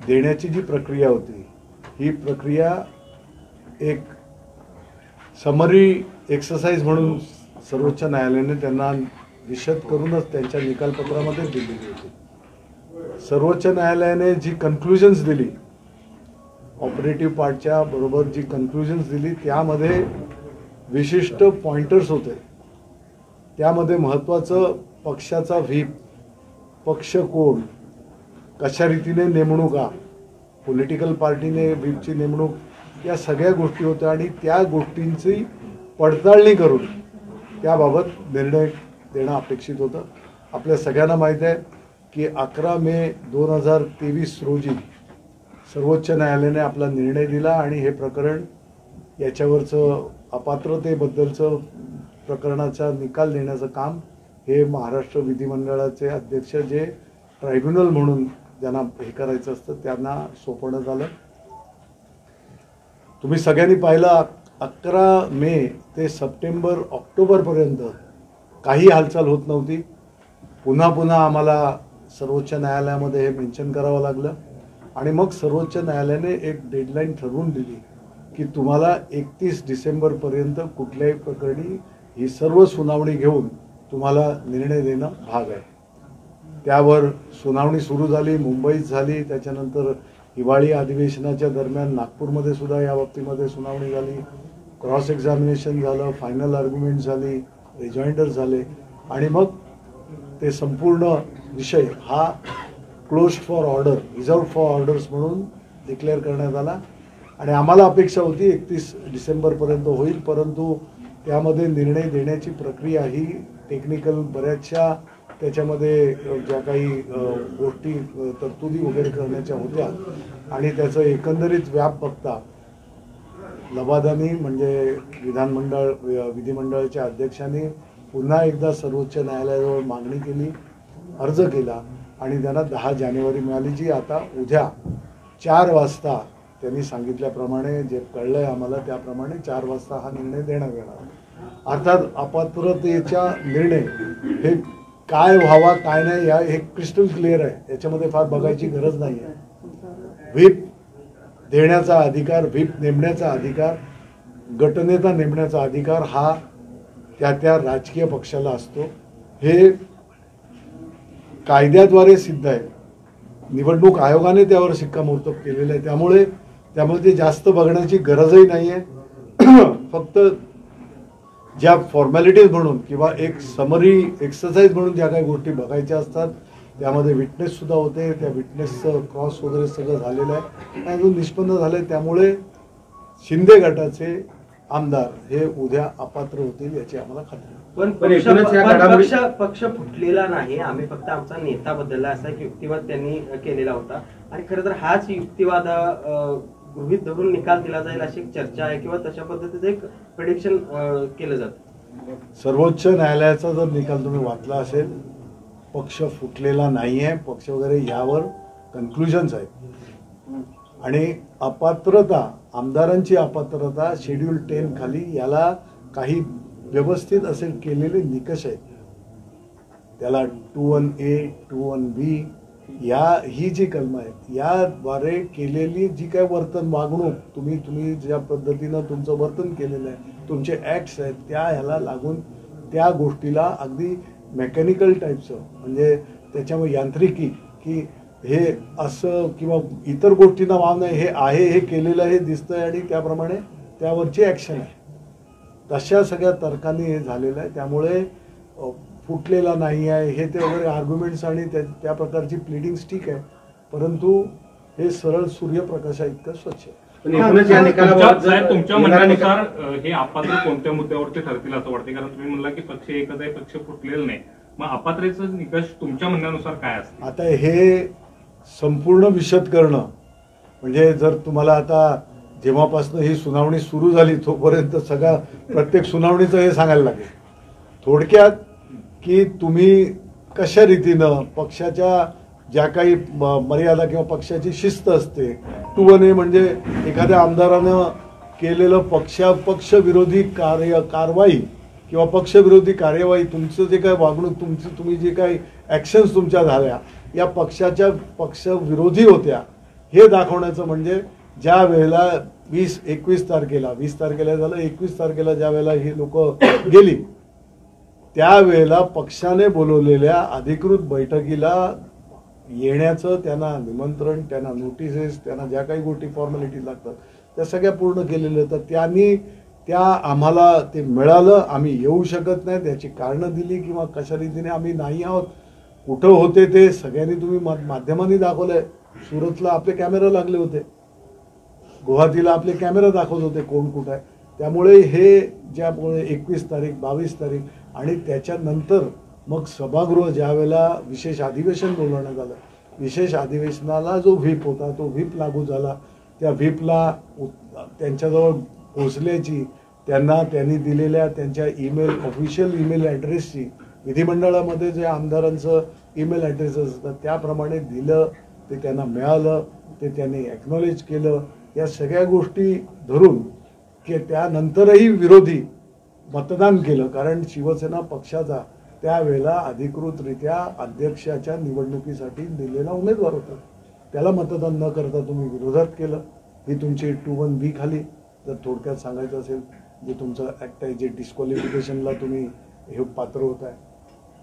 देण्याची जी प्रक्रिया होती, ही प्रक्रिया एक समरी एक्सरसाइज म्हणून सर्वोच्च न्यायालयाने त्यांना विशद करूनच त्यांच्या निकालपत्रामध्ये दिलेली होती. सर्वोच्च न्यायालयाने जी कन्क्लुजन्स दिली ऑपरेटिव्ह पार्टच्या बरोबर जी कन्क्लुजन्स दिली त्यामध्ये विशिष्ट पॉइंटर्स होते. त्यामध्ये महत्त्वाचं पक्षाचा व्हीप, पक्ष कोण, कशा रीतीने नेमणुका, पॉलिटिकल पार्टीने व्हीपची नेमणूक, या सगळ्या गोष्टी होत्या आणि त्या गोष्टींची पडताळणी करून त्याबाबत निर्णय देणं अपेक्षित होतं. आपल्या सगळ्यांना माहीत आहे की 11 मे 2023 रोजी सर्वोच्च न्यायालयाने आपला निर्णय दिला आणि हे प्रकरण, याच्यावरचं अपात्रतेबद्दलचं प्रकरणाचा निकाल देण्याचं काम हे महाराष्ट्र विधिमंडळाचे अध्यक्ष, जे ट्रायब्युनल म्हणून ज्यांना हे करायचं असतं त्यांना सोपवण्यात आलं. तुम्ही सगळ्यांनी पाहिलं 11 मे ते सप्टेंबर ऑक्टोबरपर्यंत काही हालचाल होत नव्हती. पुन्हा पुन्हा आम्हाला सर्वोच्च न्यायालयामध्ये हे मेन्शन करावं लागलं आणि मग सर्वोच्च न्यायालयाने एक डेडलाईन ठरवून दिली की तुम्हाला 31 डिसेंबरपर्यंत कुठल्याही प्रकरणी ही सर्व सुनावणी घेऊन तुम्हाला निर्णय देणं भाग आहे. त्यावर सुनावणी सुरू झाली, मुंबईत झाली, त्याच्यानंतर हिवाळी अधिवेशनाच्या दरम्यान नागपूरमध्ये सुद्धा या बाबतीमध्ये सुनावणी झाली, क्रॉस एक्झामिनेशन झालं, फायनल आर्ग्युमेंट झाली, रिजॉइंडर झाले आणि मग ते संपूर्ण विषय हा close for order, reserve for orders म्हणून डिक्लेअर करण्यात आला. आणि आम्हाला अपेक्षा होती 31 डिसेंबरपर्यंत होईल, परंतु त्यामध्ये निर्णय देण्याची प्रक्रिया ही टेक्निकल बऱ्याचशा त्याच्यामध्ये ज्या काही गोष्टी तरतुदी वगैरे करण्याच्या होत्या आणि त्याचं एकंदरीत व्याप बघता लबादानी म्हणजे विधिमंडळाच्या अध्यक्षांनी पुन्हा एकदा सर्वोच्च न्यायालयाजवळ मागणी केली, अर्ज केला आणि त्यांना 10 जानेवारी मिळाली, जी आता उद्या 4 वाजता त्यांनी सांगितल्याप्रमाणे, जे कळलंय आम्हाला त्याप्रमाणे 4 वाजता हा निर्णय देण्यात येणार. अर्थात अपात्रतेचा निर्णय हे काय व्हावा काय नाही हे क्रिस्टल क्लिअर आहे, याच्यामध्ये फार बघायची गरज नाही आहे. व्हीप देण्याचा अधिकार, व्हीप नेमण्याचा अधिकार, गटनेता नेमण्याचा अधिकार हा त्या राजकीय पक्षाला असतो. हे कायद्याद्वारे सिद्ध आहे, निवडणूक आयोगाने त्यावर शिक्कामोर्तब केलेलं आहे. त्यामुळे ते जास्त बघण्याची गरजही नाही आहे. फक्त ज्या फॉर्मॅलिटीज म्हणून किंवा एक समरी एक्सरसाइज म्हणून ज्या काही गोष्टी बघायच्या असतात त्यामध्ये विटनेससुद्धा होते, त्या विटनेसचं क्रॉस वगैरे सगळं झालेलं आहे आणि अजून निष्पन्न झालं आहे. त्यामुळे शिंदे गटाचे आमदार हे उद्या अपात्र होतील याची आम्हाला खात्री आहे. पक्ष फुटलेला नाही, आम्ही फक्त आमचा नेता बदलला असा एक युक्तिवाद त्यांनी केलेला होता आणि खरं तर हाच युक्तिवाद गृहीत धरून निकाल दिला जाईल अशी एक चर्चा आहे किंवा तशा पद्धतीचं एक प्रेडिक्शन केलं जातं. सर्वोच्च न्यायालयाचा जर निकाल तुम्ही वाचला असेल, पक्ष फुटलेला नाही आहे, पक्ष वगैरे यावर कन्क्लुजन्स आहेत आणि अपात्रता, आमदारांची अपात्रता शेड्यूल 10 खाली याला काही व्यवस्थित असे केलेले निकष आहेत. त्याला 21A 21B ही जी कलम आहेत याद्वारे केलेली जी काय वर्तन, वागणूक, तुम्ही ज्या पद्धतीनं तुमचं वर्तन केलेलं आहे, तुमचे ॲक्ट्स आहेत त्या ह्याला लागून त्या गोष्टीला अगदी मेकॅनिकल टाईपचं, म्हणजे त्याच्यामुळे यांत्रिकी की हे असं किंवा इतर गोष्टींना वाव नाही, हे आहे, हे केलेलं हे दिसतंय आणि त्याप्रमाणे त्यावरची ॲक्शन आहे, तशा सगळ्या तर्कांनी हे झालेलं आहे. त्यामुळे फुटलेला नाही आहे हे ते वगैरे आर्ग्युमेंट्स आणि त्या प्रकारची प्लीडिंग्स ठीक आहे, परंतु हे सरळ सूर्यप्रकाशा इतकं स्वच्छ आहे. तुमच्या म्हणण्यानुसार हे अपात्र कोणत्या मुद्द्यावरती ठरतील असं वाटते? कारण तुम्ही म्हणला की पक्ष एकच आहे, पक्ष फुटलेला नाही, मग अपात्रतेचा निकष तुमच्या म्हणण्यानुसार काय असतं? आता हे संपूर्ण विशद करणं म्हणजे जर तुम्हाला आता जेव्हापासून ही सुनावणी सुरू झाली तोपर्यंत सगळा प्रत्येक सुनावणीचं हे सांगायला लागेल. थोडक्यात की तुम्ही कशा रीतीनं पक्षाच्या ज्या काही मर्यादा किंवा पक्षाची शिस्त असते, 21A म्हणजे एखाद्या आमदारानं केलेलं पक्षविरोधी कारवाई किंवा पक्षविरोधी कार्यवाही, तुमचं जे काही वागणूक, तुम्ही जे काही ॲक्शन्स तुमच्या झाल्या या पक्षविरोधी होत्या हे दाखवण्याचं, म्हणजे ज्या वेळेला 21 तारखेला झालं, 21 तारखेला ज्या वेळेला ही लोक गेली त्यावेळेला पक्षाने बोलवलेल्या अधिकृत बैठकीला येण्याचं त्यांना निमंत्रण, त्यांना नोटिसेस, त्यांना ज्या काही गोष्टी फॉर्मॅलिटी लागतात त्या सगळ्या पूर्ण केलेल्या. तर त्यांनी त्या आम्हाला ते मिळालं, आम्ही येऊ शकत नाही त्याची कारणं दिली किंवा कशा रीतीने आम्ही नाही आहोत, कुठं होते ते सगळ्यांनी तुम्ही माध्यमांनी दाखवलंय. सुरतला आपले कॅमेरा लागले होते, गुवाहाटीला आपले कॅमेरा दाखवत होते कोण कुठं आहे. त्यामुळे हे ज्यामुळे 21 तारीख 22 तारीख आणि त्याच्यानंतर मग सभागृह ज्या वेळेला विशेष अधिवेशन बोलवण्यात आलं, विशेष अधिवेशनाला जो व्हीप होता तो व्हीप लागू झाला. त्या व्हीपला त्यांच्याजवळ पोचल्याची त्यांनी दिलेल्या त्यांच्या ईमेल ऑफिशियल ईमेल ॲड्रेसची विधिमंडळामध्ये जे आमदारांचं ईमेल ॲड्रेस असतं त्याप्रमाणे दिलं, ते त्यांना मिळालं, ते त्यांनी ॲक्नॉलेज केलं. या सगळ्या गोष्टी धरून की त्यानंतरही विरोधी मतदान केलं, कारण शिवसेना पक्षाचा त्यावेळेला अधिकृतरित्या अध्यक्षाच्या निवडणुकीसाठी दिलेला उमेदवार होता. त्याला मतदान न करता तुम्ही विरोधात केलं. ही तुमची 2(1)B खाली जर थोडक्यात सांगायचं असेल जे तुमचं ॲक्ट आहे, जे डिस्क्वालिफिकेशनला तुम्ही हे पात्र होत आहे.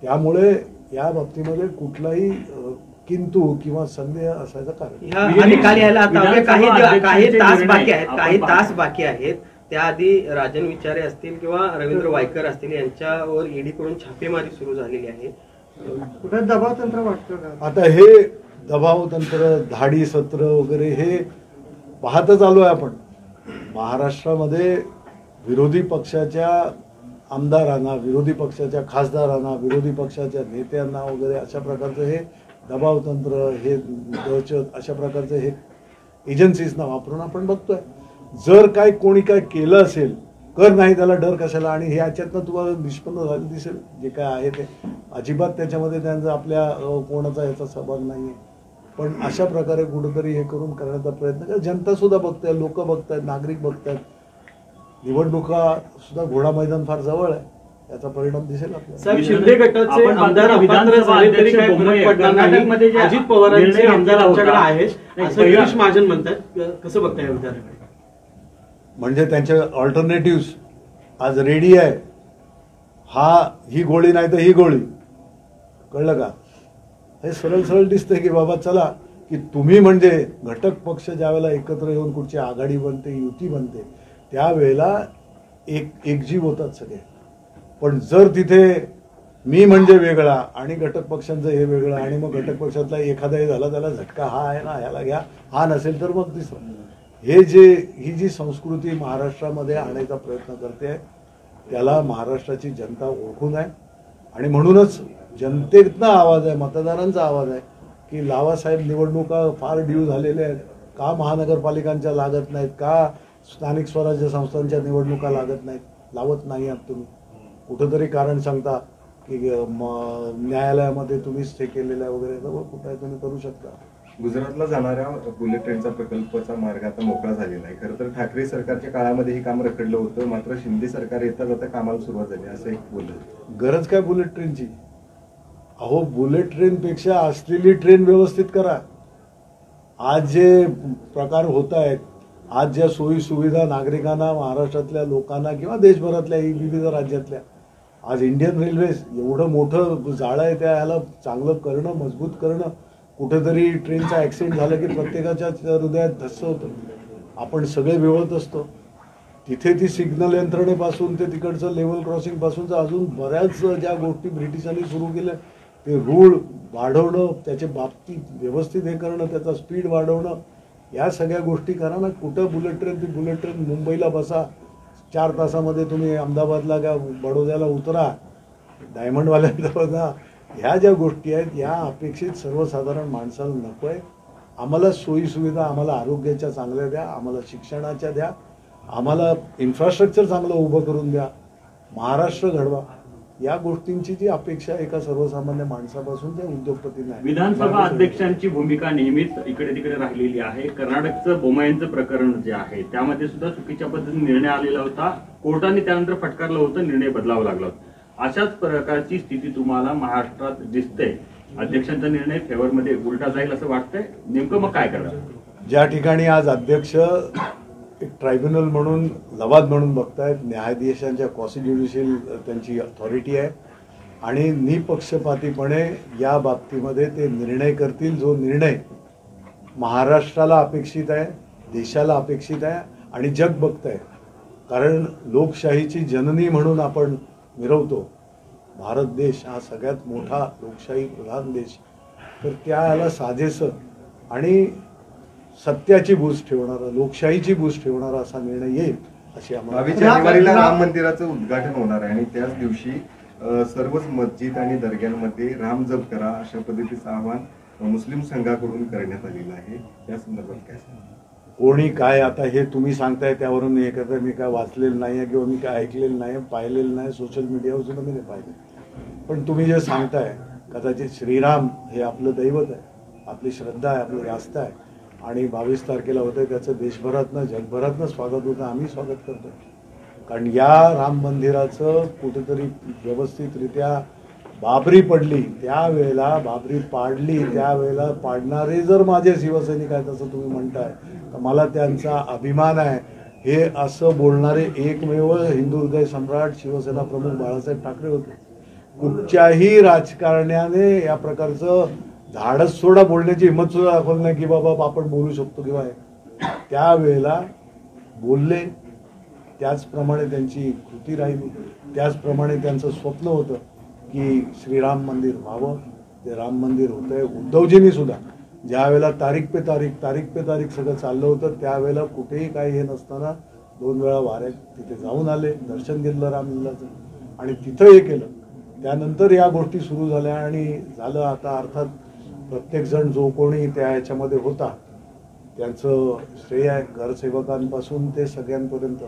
त्यामुळे या बाबतीमध्ये कुठलाही किंतु किंवा संदेह असायचं कारण निकाल यायला काही तास बाकी आहेत. त्याआधी राजन विचारे असतील किंवा रवींद्र वायकर असतील यांच्यावर ईडीकडून छापेमारी सुरू झालेली आहे. कुठे दबाव तंत्र वाटतं का? आता हे दबाव तंत्र, धाडी सत्र वगैरे हे पाहतच आलो आहे आपण. महाराष्ट्रामध्ये विरोधी पक्षाच्या आमदारांना, विरोधी पक्षाच्या खासदारांना, विरोधी पक्षाच्या नेत्यांना वगैरे अशा प्रकारचं हे दबावतंत्र, हे दहशत, अशा प्रकारचं हे एजन्सीजना वापरून आपण बघतोय. जर काय कोणी काय केलं असेल, कर नाही त्याला डर कशाला, आणि हे याच्यातनं तुम्हाला निष्पन्न झालं दिसेल जे काय आहे ते. अजिबात त्याच्यामध्ये त्यांचा आपल्या कोणाचा याचा सहभाग नाही आहे. पण अशा प्रकारे कुठंतरी हे करून करण्याचा प्रयत्न कर. जनता सुद्धा बघताय, लोक बघतायत, नागरिक बघतायत. निवडणुका सुद्धा घोडा मैदान फार जवळ आहे, याचा परिणाम दिसेल आपल्याला. शिंदे गटाचे आमदार अपात्र झाले तरी काय फरक पडणार नाही. अजित पवारांचे आमदार आमच्याकडे आहेत असं गिरीश महाजन म्हणतात. कसं बघताय विचाराकडे? म्हणजे त्यांचे ऑल्टरनेटिव्स आज रेडी आहे. ही गोळी नाही तर ही गोळी, कळलं का? हे सरळ सरळ दिसतंय की बाबा चला की तुम्ही म्हणजे घटक पक्ष ज्या वेळेला एकत्र येऊन कुठची आघाडी बनते, युती बनते, त्यावेळेला एकजीव होतात सगळे. पण जर तिथे मी म्हणजे वेगळा आणि घटक पक्षांचं हे वेगळं आणि मग घटक पक्षातला एखादाही झाला त्याला झटका हा आहे ना ह्याला घ्या, हा नसेल तर मग दिसतं. ही जी संस्कृती महाराष्ट्रामध्ये आणायचा प्रयत्न करते त्याला महाराष्ट्राची जनता ओळखून आहे. आणि म्हणूनच जनतेतनं आवाज आहे, मतदारांचा आवाज आहे की लावासाहेब निवडणुका फार ड्यू झालेल्या आहेत, का महानगरपालिकांच्या लागत नाहीत, का स्थानिक स्वराज्य संस्थांच्या निवडणुका लागत नाहीत, लावत नाही आहात तुम्ही. कुठंतरी कारण सांगता की न्यायालयामध्ये तुम्हीच हे केलेलं आहे वगैरे, कुठे तुम्ही करू शकता. गुजरातला जाणाऱ्या बुलेट ट्रेनचा प्रकल्पाचा मार्ग आता मोकळा झालेला आहे. खरं तर ठाकरे सरकारच्या काळामध्ये हे काम रखडलं होतं, मात्र शिंदे सरकार येता जाता कामाला सुरुवात झाली असं एक बोललं. गरज काय बुलेट ट्रेनची? अहो, बुलेट ट्रेनपेक्षा असलेली ट्रेन व्यवस्थित करा. आज जे प्रकार होत आहेत, आज ज्या सोयी सुविधा नागरिकांना, महाराष्ट्रातल्या लोकांना किंवा देशभरातल्या विविध राज्यातल्या, आज इंडियन रेल्वेज एवढं मोठं जाळं आहे, त्या ह्याला चांगलं करणं, मजबूत करणं. कुठेतरी ट्रेनचा ॲक्सिडेंट झाला की प्रत्येकाच्या हृदयात धस्स होतं. आपण सगळे विवळत असतो. तिथे ती सिग्नल यंत्रणेपासून ते तिकडचं लेवल क्रॉसिंगपासूनचं अजून बऱ्याच ज्या गोष्टी ब्रिटिशांनी सुरू केल्या, ते रूळ वाढवणं, त्याचे बाबतीत व्यवस्थित हे करणं, त्याचा स्पीड वाढवणं, या सगळ्या गोष्टी करा ना. कुठं बुलेट ट्रेन? ती बुलेट ट्रेन मुंबईला बसा, 4 तासामध्ये तुम्ही अहमदाबादला का बडोद्याला उतरा, डायमंडवाल्यांजवळ जा. ह्या ज्या गोष्टी आहेत ह्या अपेक्षित सर्वसाधारण माणसाला नको आहे. आम्हाला सोयीसुविधा, आम्हाला आरोग्याच्या चांगल्या द्या, आम्हाला शिक्षणाच्या द्या, आम्हाला इन्फ्रास्ट्रक्चर चांगलं उभं करून द्या, महाराष्ट्र घडवा. या गोष्टींची जी अपेक्षा एका सर्वसामान्य माणसापासून त्या उद्योगपतींना आहे. विधानसभा अध्यक्षांची भूमिका नेहमीच इकडे तिकडे राहिलेली आहे. कर्नाटकचं बोमायनचं प्रकरण जे आहे त्यामध्ये सुद्धा चुकीच्या पद्धतीने निर्णय आलेला होता. कोर्टाने त्यानंतर फटकारलं होतं, निर्णय बदलावा लागला होता. अशाच प्रकारची स्थिती तुम्हाला महाराष्ट्रात दिसते. अध्यक्षांचा निर्णय फेवरमध्ये उलटा जाईल असं वाटतंय. नेमकं मग काय करणार? ज्या ठिकाणी आज अध्यक्ष एक ट्रायब्युनल म्हणून, लवाद म्हणून बघतायत, न्यायाधीशांच्या क्वासी ज्युडिशियल त्यांची अथॉरिटी आहे आणि निपक्षपातीपणे या बाबतीमध्ये ते निर्णय करतील, जो निर्णय महाराष्ट्राला अपेक्षित आहे, देशाला अपेक्षित आहे आणि जग बघत आहे. कारण लोकशाहीची जननी म्हणून आपण मिरवतो. भारत देश हा सगळ्यात मोठा लोकशाही प्रधान देश, तर त्याला साजेसं आणि सत्याची बूज ठेवणारा, लोकशाहीची बूज ठेवणारा असा निर्णय येईल अशी आम्हाला. 22 जानेवारीला राम मंदिराचं उद्घाटन होणार आहे आणि त्याच दिवशी सर्वच मस्जिद आणि दर्ग्यांमध्ये राम जप करा अशा पद्धतीचं आवाहन मुस्लिम संघाकडून करण्यात आलेलं आहे. या संदर्भात काय सांगा? कोणी काय आता हे तुम्ही सांगताय त्यावरून हे करताय. मी काय वाचलेलं नाही आहे किंवा मी काय ऐकलेलं नाही, पाहिलेलं नाही, सोशल मीडियावर सुद्धा मी नाही पाहिलं. पण तुम्ही जे सांगताय कदाचित श्रीराम हे आपलं दैवत आहे, आपली श्रद्धा आहे, आपली आस्था आहे आणि 22 तारखेला होतं त्याचं देशभरातनं जगभरातनं स्वागत होतं. आम्ही स्वागत करतो. कारण या राम मंदिराचं कुठेतरी व्यवस्थितरित्या बाबरी पडली त्यावेळेला, बाबरी पाडली त्यावेळेला पाडणारे जर माझे शिवसैनिक आहेत असं तुम्ही म्हणताय तर मला त्यांचा अभिमान आहे. हे असं बोलणारे एकमेव हिंदू हृदय सम्राट शिवसेना प्रमुख बाळासाहेब ठाकरे होते. कुठच्याही राजकारण्याने या प्रकारचं धाडस सोडा बोलण्याची हिंमत सुद्धा दाखवली नाही की बाबा आपण बोलू शकतो किंवा त्यावेळेला बोलले. त्याचप्रमाणे त्यांची कृती राहिली. त्याचप्रमाणे त्यांचं स्वप्न होतं की श्रीराम मंदिर व्हावं. ते राम मंदिर होतंय. उद्धवजींनी सुद्धा ज्या वेळेला तारीख पे तारीख सगळं चाललं होतं त्यावेळेला कुठेही काही हे नसताना 2 वेळा वाऱ्यात तिथे जाऊन आले, दर्शन घेतलं रामलीलाचं आणि तिथं हे केलं. त्यानंतर या गोष्टी सुरू झाल्या आणि झालं. आता अर्थात प्रत्येकजण जो कोणी त्या ह्याच्यामध्ये होता त्यांचं श्रेय आहे, घरसेवकांपासून ते सगळ्यांपर्यंत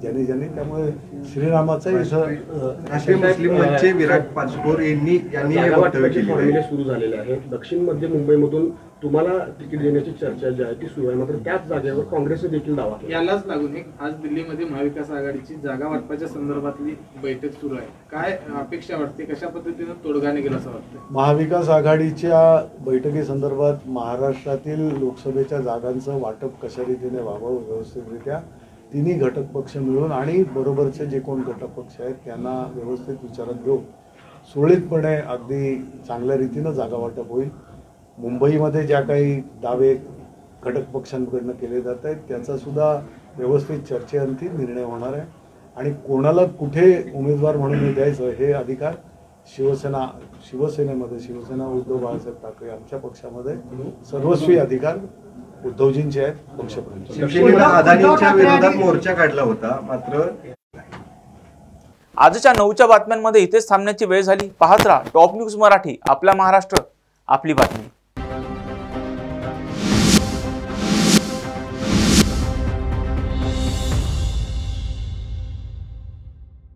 ज्यांनी त्यामुळे श्रीरामाचा राष्ट्रीय मुस्लिम मंचचे विराट पाचपोर यांनी सुरू झालेले आहे. दक्षिण मध्य मुंबईमधून तुम्हाला तिकीट देण्याची चर्चा जी आहे ती सुरू आहे. मात्र त्याच जागेवर काँग्रेसने देखील दावा केला. यालाच लागून आज दिल्लीमध्ये महाविकास आघाडीची जागा वाटपाच्या संदर्भातली बैठक सुरू आहे. काय अपेक्षा वाटते, कशा पद्धतीने तोडगा निघेल असं वाटतं? महाविकास आघाडीच्या बैठकीसंदर्भात महाराष्ट्रातील लोकसभेच्या जागांचं वाटप कशा रीतीने व्हावं व्यवस्थितरित्या तिन्ही घटक पक्ष मिळून आणि बरोबरचे जे कोण घटक पक्ष आहेत त्यांना व्यवस्थित विचारात घेऊन सुरळीतपणे अगदी चांगल्या रीतीनं जागा वाटप होईल. मुंबईमध्ये ज्या काही दावे घटक पक्षांकडनं केले जात आहेत त्याचा सुद्धा व्यवस्थित चर्चेअंती निर्णय होणार आहे आणि कोणाला कुठे उमेदवार म्हणून द्यायचं हे अधिकार शिवसेनेमध्ये शिवसेना उद्धव बाळासाहेब ठाकरे आमच्या पक्षामध्ये सर्वस्वी अधिकार उद्धवजींचे आहेत. पक्षप्रमुख शिवसेनेला अदानींच्या विरोधात मोर्चा काढला होता. मात्र आजच्या 9च्या बातम्यांमध्ये इथेच थांबण्याची वेळ झाली. पाहत राहा टॉप न्यूज मराठी. आपला महाराष्ट्र, आपली बातमी.